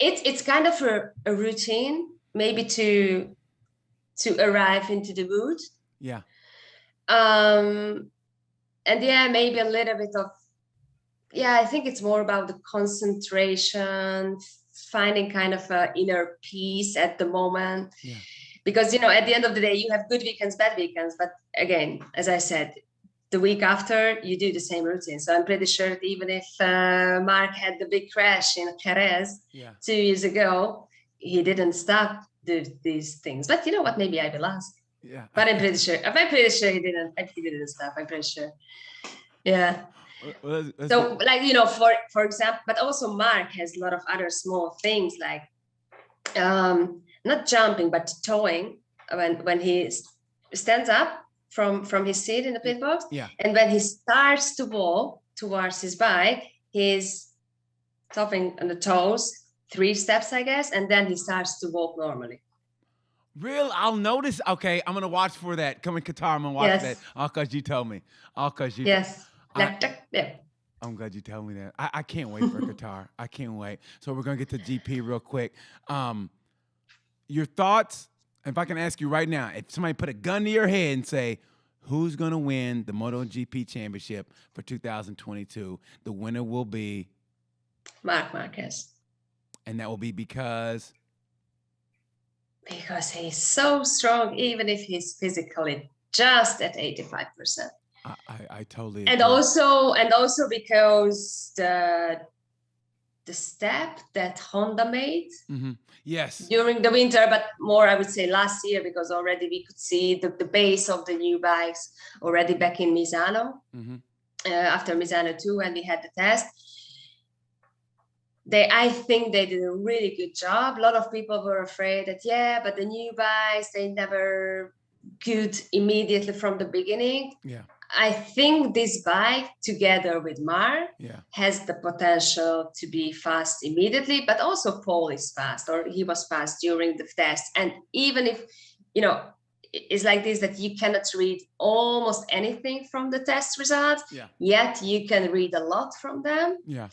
It's kind of a routine, maybe to arrive into the mood. Yeah. And maybe a little bit of, I think it's more about the concentration, finding kind of an inner peace at the moment. Yeah. Because, at the end of the day, you have good weekends, bad weekends. But again, as I said, the week after, you do the same routine. So I'm pretty sure that even if Mark had the big crash in Jerez 2 years ago, he didn't stop these things. But you know what? Maybe I will ask. Yeah. But I'm pretty sure he didn't. He didn't stop. I'm pretty sure. Yeah. So, like, for example, but also Mark has a lot of other small things like not jumping, but towing when he stands up from his seat in the pit box. Yeah. And when he starts to walk towards his bike, his stopping on the toes, 3 steps, I guess, and then he starts to walk normally. Real, I'll notice. Okay, I'm gonna watch for that. Coming Qatar, I'm gonna watch that. Yes. All cause you told me. All cause you. Yes. I, Yeah. I'm glad you told me that. I can't wait for Qatar. I can't wait. So we're gonna get to GP real quick. Your thoughts. If I can ask you right now, if somebody put a gun to your head and say, who's gonna win the MotoGP championship for 2022? The winner will be Marc Marquez. And that will be because he's so strong, even if he's physically just at 85%. I totally agree. And also because the step that Honda made yes during the winter, but more I would say last year, because already we could see the base of the new bikes already back in Misano, after Misano 2 when we had the test. I think they did a really good job. A lot of people were afraid that, but the new bikes, they never good immediately from the beginning. Yeah. I think this bike, together with Mar, has the potential to be fast immediately, but also Paul is fast, or he was fast during the test. And even if, it's like this, that you cannot read almost anything from the test results, yet you can read a lot from them. Yeah.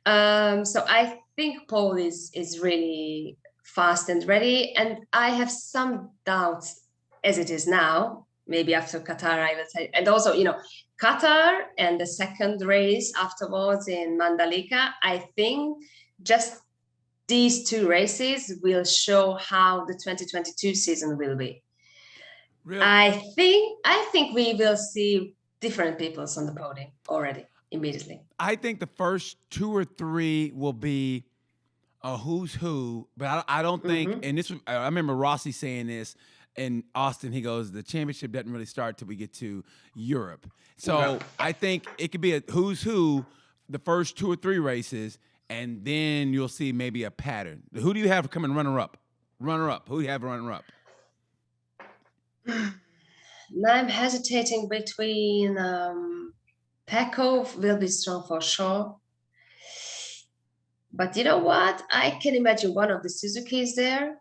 So I think Paul is really fast and ready. And I have some doubts as it is now. Maybe after Qatar, I will say. And also, Qatar and the second race afterwards in Mandalika, I think just these 2 races will show how the 2022 season will be. Really? I think we will see different people on the podium already, immediately. I think the first 2 or 3 will be a who's who, but I don't think, and this, I remember Rossi saying this in Austin, he goes, the championship doesn't really start till we get to Europe. So I think it could be a who's who the first 2 or 3 races, and then you'll see maybe a pattern. Who do you have coming runner-up? Runner-up. Who do you have runner-up? Now I'm hesitating between Pekov will be strong for sure. But you know what? I can imagine one of the Suzuki's there.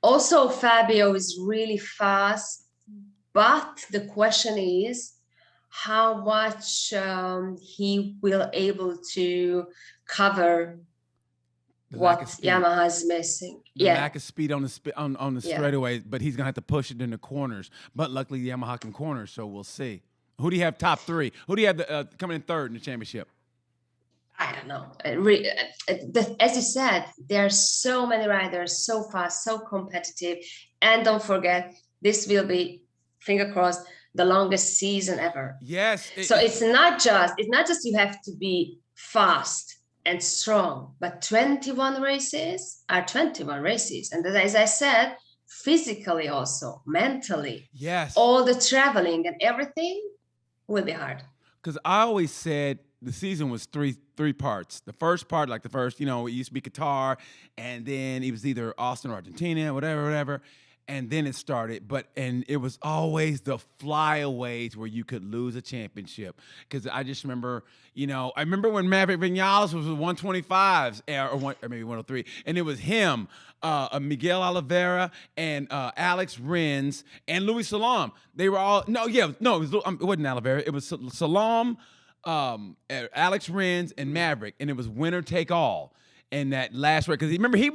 Also, Fabio is really fast, but the question is how much he will able to cover what Yamaha's missing. The lack of speed on the straightaway, but he's gonna have to push it in the corners. But luckily, Yamaha can corners, so we'll see. Who do you have top 3? Who do you have coming in third in the championship? I don't know. As you said, there are so many riders, so fast, so competitive. And don't forget, this will be, finger crossed, the longest season ever. Yes. So it's not just you have to be fast and strong, but 21 races are 21 races. And as I said, physically also, mentally. Yes. All the traveling and everything will be hard. Because I always said the season was three parts. The first part, like the first, it used to be Qatar, and then it was either Austin or Argentina, whatever. And then it started, and it was always the flyaways where you could lose a championship. Because I just remember, I remember when Maverick Vinales was with 125s or maybe 103, and it was him, Miguel Oliveira, and Alex Rins and Louis Salam. They were all it wasn't Oliveira. It was Salam, Alex Rins, and Maverick, and it was winner take all in that last race. Because remember he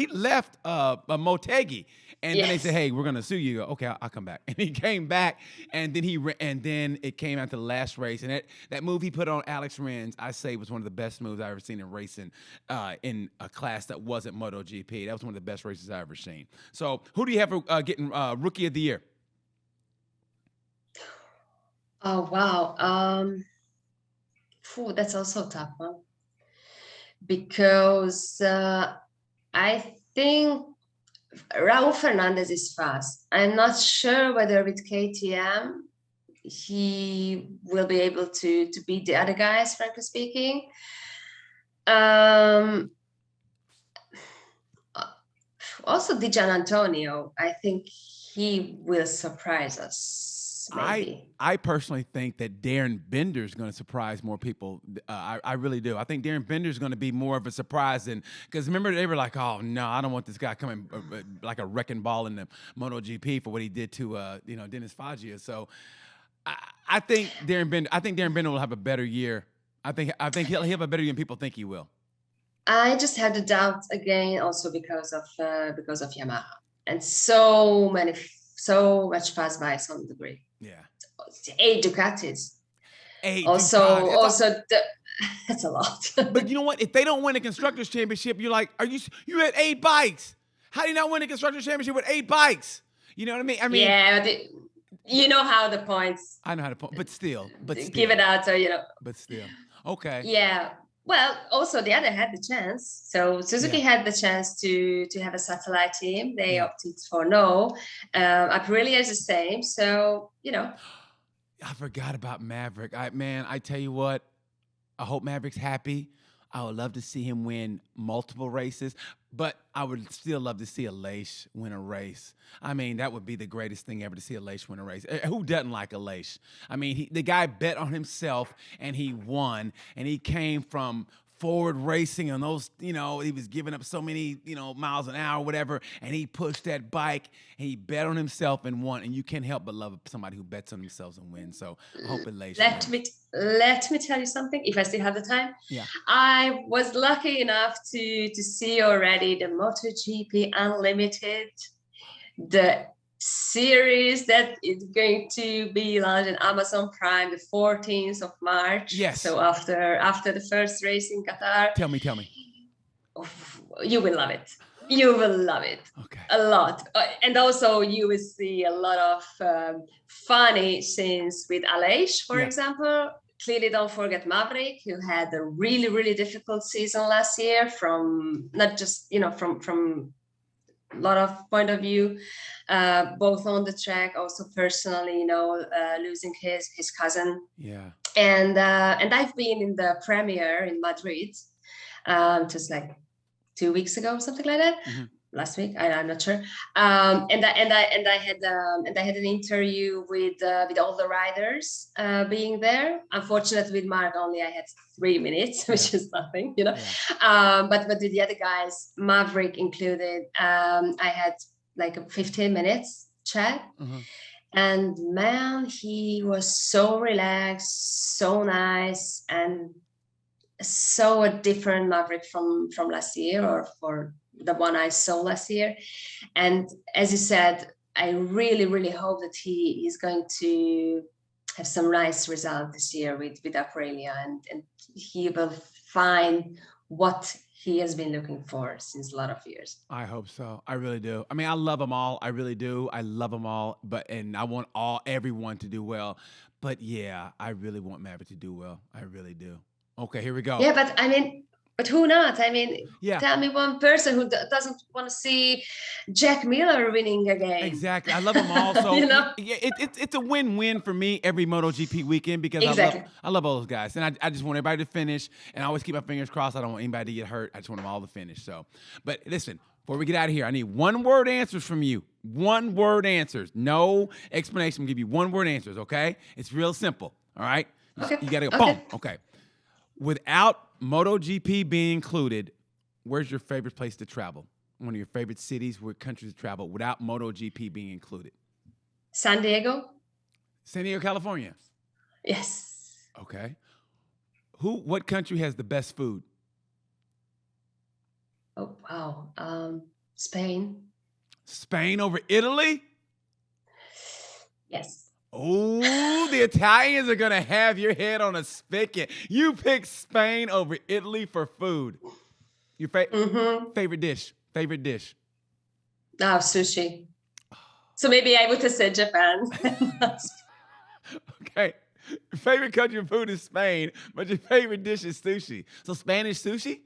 left Motegi. And then they said, "Hey, we're gonna sue you." You go, "Okay, I'll come back." And he came back, and then it came out to the last race, and that move he put on Alex Rins, I say, was one of the best moves I've ever seen in racing, in a class that wasn't MotoGP. That was one of the best races I've ever seen. So, who do you have for getting Rookie of the Year? Oh wow, that's also a tough one, because I think Raul Fernandez is fast. I'm not sure whether with KTM he will be able to beat the other guys, frankly speaking. Also Di Gianantonio, I think he will surprise us maybe. I personally think that Darren Bender is going to surprise more people. I really do. I think Darren Bender is going to be more of a surprise than, because remember they were like, oh no, I don't want this guy coming like a wrecking ball in the MotoGP for what he did to Dennis Foggia. So I think Darren Bender will have a better year. I think he'll have a better year than people think he will. I just had the doubt again, also because of Yamaha and so much fast bikes on the grid. Yeah, 8 Ducatis. 8 Also, Ducati. that's a lot. But you know what? If they don't win a constructors championship, you're like, you had 8 bikes? How do you not win a constructors championship with 8 bikes? You know what I mean? Yeah, you know how the points. I know how to point, but still, give it out. So But still, okay. Yeah. Well, also the other had the chance. So Suzuki had the chance to have a satellite team. They opted for no. Aprilia is the same. So I forgot about Maverick. I tell you what, I hope Maverick's happy. I would love to see him win multiple races, but I would still love to see Aleix win a race. I mean, that would be the greatest thing ever to see Aleix win a race. Who doesn't like Aleix? I mean, the guy bet on himself and he won, and he came from forward racing on those, he was giving up so many, miles an hour, whatever, and he pushed that bike and he bet on himself and won. And you can't help but love somebody who bets on themselves and wins. So I hope Aleix. Let me tell you something, if I still have the time. Yeah. I was lucky enough to see already the MotoGP Unlimited, the series that is going to be launched on Amazon Prime the 14th of March. Yes. So after the first race in Qatar. Tell me. Oh, you will love it. You will love it. Okay. A lot. And also you will see a lot of funny scenes with Aleix, for example. Clearly don't forget Maverick, who had a really, really difficult season last year from not just, from a lot of point of view, both on the track, also personally, losing his cousin. Yeah. And I've been in the premiere in Madrid, just like 2 weeks ago, something like that. Mm-hmm. Last week, I'm not sure. And I had an interview with all the riders being there. Unfortunately, with Mark only I had 3 minutes, which is nothing, Yeah. But with the other guys, Maverick included, I had like a 15 minutes chat. Mm-hmm. And man, he was so relaxed, so nice, and so a different Maverick from last year, or for the one I saw last year. And as you said, I really, really hope that he is going to have some nice result this year with Aprilia, and he will find what he has been looking for since a lot of years. I hope so. I really do. I mean, I love them all. I really do. I love them all. And I want everyone to do well. But yeah, I really want Maverick to do well. I really do. Okay, here we go. Yeah, but who not? I mean, tell me one person who doesn't want to see Jack Miller winning again. Exactly. I love them all. So it's a win-win for me every MotoGP weekend, because I love all those guys. And I just want everybody to finish, and I always keep my fingers crossed. I don't want anybody to get hurt. I just want them all to finish. So, but listen, before we get out of here, I need 1-word answers from you. 1-word answers. No explanation. I'm going to give you 1-word answers, okay? It's real simple, all right? Okay. You got to go, boom. Okay. Without MotoGP being included, where's your favorite place to travel? One of your favorite cities, countries to travel, without MotoGP being included? San Diego. San Diego, California. Yes. Okay. What country has the best food? Oh, wow. Spain. Spain over Italy? Yes. Oh, the Italians are going to have your head on a spigot. You picked Spain over Italy for food. Your favorite dish? Favorite dish? Oh, sushi. So maybe I would have said Japan. Okay. Your favorite country of food is Spain, but your favorite dish is sushi. So Spanish sushi?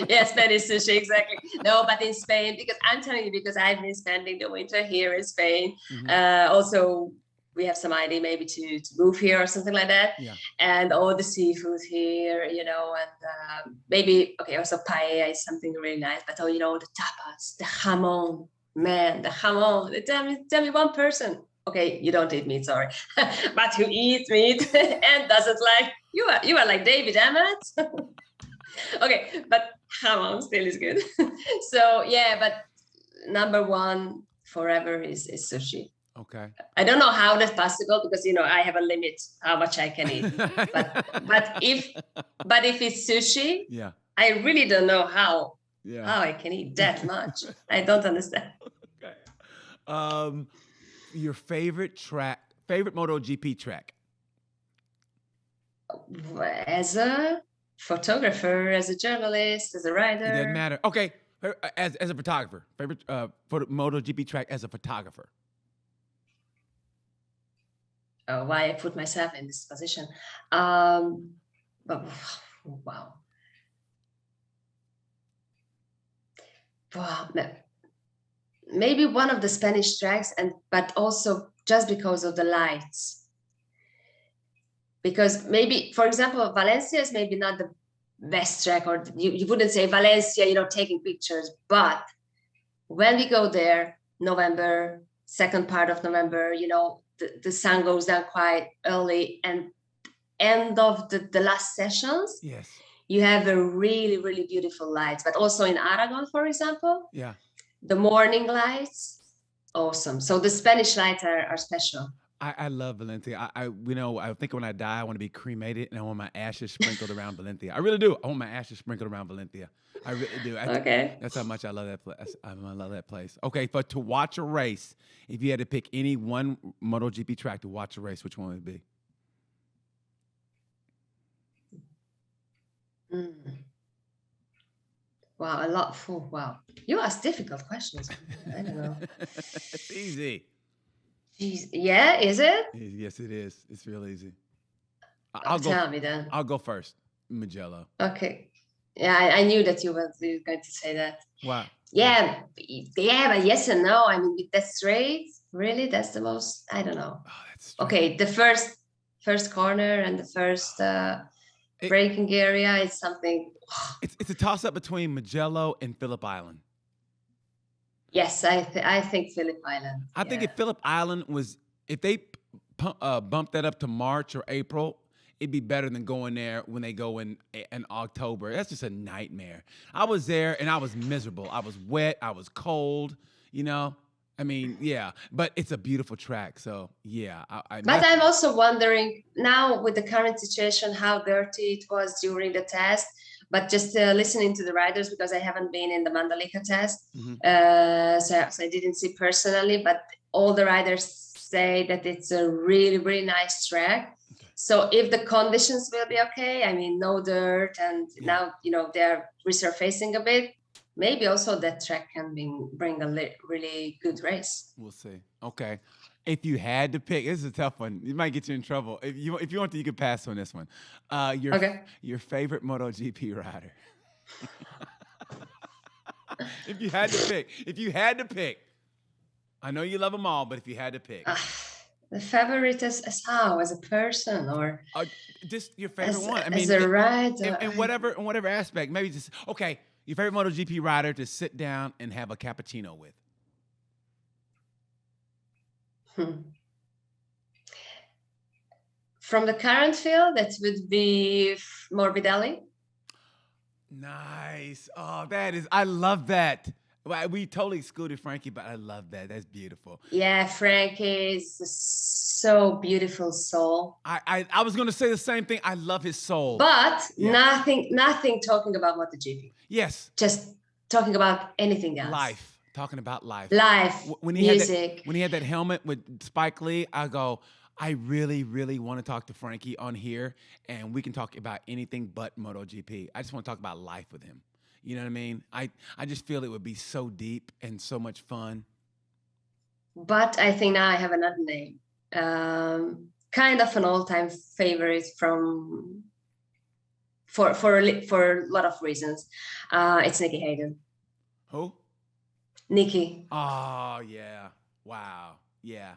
Yeah, Spanish sushi, exactly. No, but in Spain, because I'm telling you, because I've been spending the winter here in Spain. Mm-hmm. Also, we have some idea maybe to move here or something like that. Yeah. And all the seafood here, and maybe, also paella is something really nice. But, the tapas, the jamon, man, the jamon. Tell me one person okay, you don't eat meat, sorry, but who eats meat and doesn't like, you are like David Emmett. Okay, but hamon still is good. So yeah, but number one forever is sushi. Okay. I don't know how that's possible because I have a limit how much I can eat. But if it's sushi, Yeah. I really don't know how Yeah. I can eat that much. I don't understand. Okay. Your favorite MotoGP track? As a photographer, as a journalist, as a It doesn't writer. matter. Okay. As a photographer, favorite MotoGP track as a photographer? Why I put myself in this position. But, wow. Wow. Maybe one of the Spanish tracks, but also just because of the lights. Because maybe, for example, Valencia is maybe not the best track, or you wouldn't say Valencia, taking pictures. But when we go there, November, second part of November, the sun goes down quite early, and end of the last sessions, yes, you have a really, really beautiful lights. But also in Aragon, for example, yeah, the morning lights, awesome. So the Spanish lights are special. I love Valencia. I think when I die, I want to be cremated and I want my ashes sprinkled around Valencia. I really do. I want my ashes sprinkled around Valencia. I really do. Okay. That's how much I love that place. I love that place. Okay, but to watch a race, if you had to pick any one MotoGP track to watch a race, which one would it be? Wow, a lot. Oh, wow. You ask difficult questions. I don't know. It's easy. Jeez. Yeah, is it? Yes, it is. It's real easy. Tell me then. I'll go first. Mugello. Okay. Yeah, I knew that you were going to say that. Wow. Yeah, but yes and no. I mean, with that straight, really, that's the most. I don't know. Oh, that's straight. Okay, the first corner and the first braking area is something. It's a toss up between Mugello and Phillip Island. Yes, I think Phillip Island. I think if Phillip Island if they bumped that up to March or April, it'd be better than going there when they go in October. That's just a nightmare. I was there and I was miserable. I was wet. I was cold. I mean, yeah, but it's a beautiful track. So yeah. But I'm also wondering now with the current situation how dirty it was during the test. But just listening to the riders, because I haven't been in the Mandalika test, so I didn't see personally, but all the riders say that it's a really, really nice track. Okay. So if the conditions will be okay, I mean, no dirt, and now, they're resurfacing a bit, maybe also that track can bring a really good race. We'll see. Okay. If you had to pick, this is a tough one. It might get you in trouble. If you want to, you can pass on this one. Your favorite MotoGP rider. If you had to pick. I know you love them all, but if you had to pick. The favorite as how? As a person or? Just your favorite one. I mean, as a rider. In whatever aspect. Maybe just, okay, your favorite MotoGP rider to sit down and have a cappuccino with. From the current field, that would be Morbidelli. Nice. Oh, I love that. We totally excluded Frankie, but I love that. That's beautiful. Yeah, Frankie is so beautiful soul. I was going to say the same thing. I love his soul. But nothing talking about MotoGP. Yes. Just talking about anything else. Life. Talking about life. Music. When he had that helmet with Spike Lee, I go, I really, really want to talk to Frankie on here, and we can talk about anything but MotoGP. I just want to talk about life with him. You know what I mean? I just feel it would be so deep and so much fun. But I think now I have another name. Kind of an all-time favorite for a lot of reasons. It's Nicky Hayden. Who? Nikki. Oh, yeah. Wow. Yeah.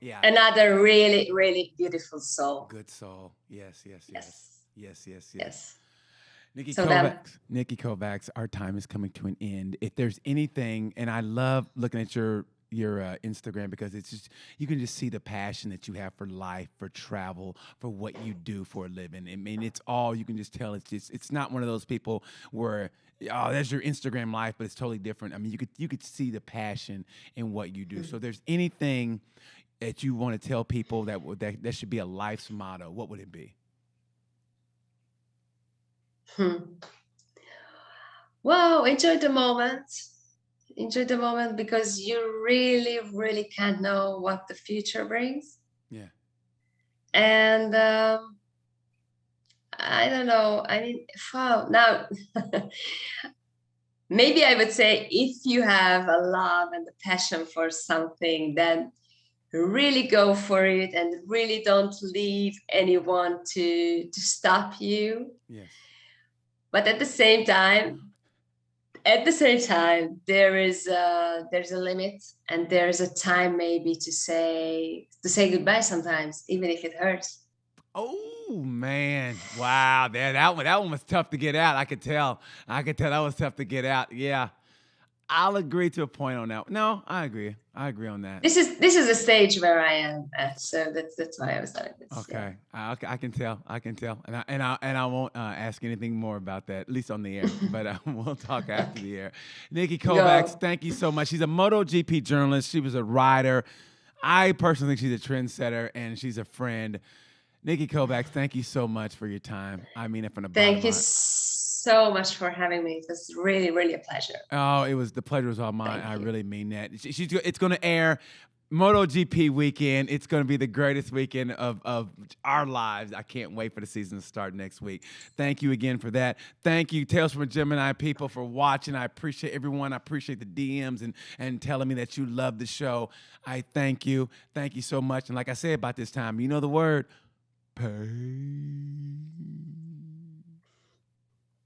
Yeah. Another really, really beautiful soul. Good soul. Yes. Niki Kovacs, our time is coming to an end. If there's anything, and I love looking at your your Instagram because it's just you can just see the passion that you have for life, for travel, for what you do for a living. I mean, it's all you can just tell. It's not one of those people where oh, that's your Instagram life, but it's totally different. I mean, you could see the passion in what you do. So, if there's anything that you want to tell people that should be a life's motto, what would it be? Hmm. Well, enjoy the moment. Enjoy the moment because you really, really can't know what the future brings. Yeah. And I don't know. I mean, wow, now maybe I would say if you have a love and a passion for something, then really go for it and really don't leave anyone to stop you. Yes. But at the same time, there's a limit and there's a time maybe to say goodbye sometimes, even if it hurts. Oh man! Wow, that one was tough to get out. I could tell. I could tell that was tough to get out. Yeah, I'll agree to a point on that. No, I agree. I agree on that. This is the stage where I am at, so that's why I was doing this. Yeah. Okay, I can tell. I can tell, and I won't ask anything more about that, at least on the air. But we'll talk after the air. Niki Kovacs, Go. thank you so much. She's a MotoGP journalist. She was a rider. I personally think she's a trendsetter, and she's a friend. Niki Kovacs, thank you so much for your time. I mean it from the bottom Thank of you my. so much for having me. It was really, really a pleasure. Oh, the pleasure was all mine. I Thank you. really mean that. It's going to air MotoGP weekend. It's going to be the greatest weekend of our lives. I can't wait for the season to start next week. Thank you again for that. Thank you, Tales from a Gemini people, for watching. I appreciate everyone. I appreciate the DMs and telling me that you love the show. I thank you. Thank you so much. And like I said about this time, you know the word, pay.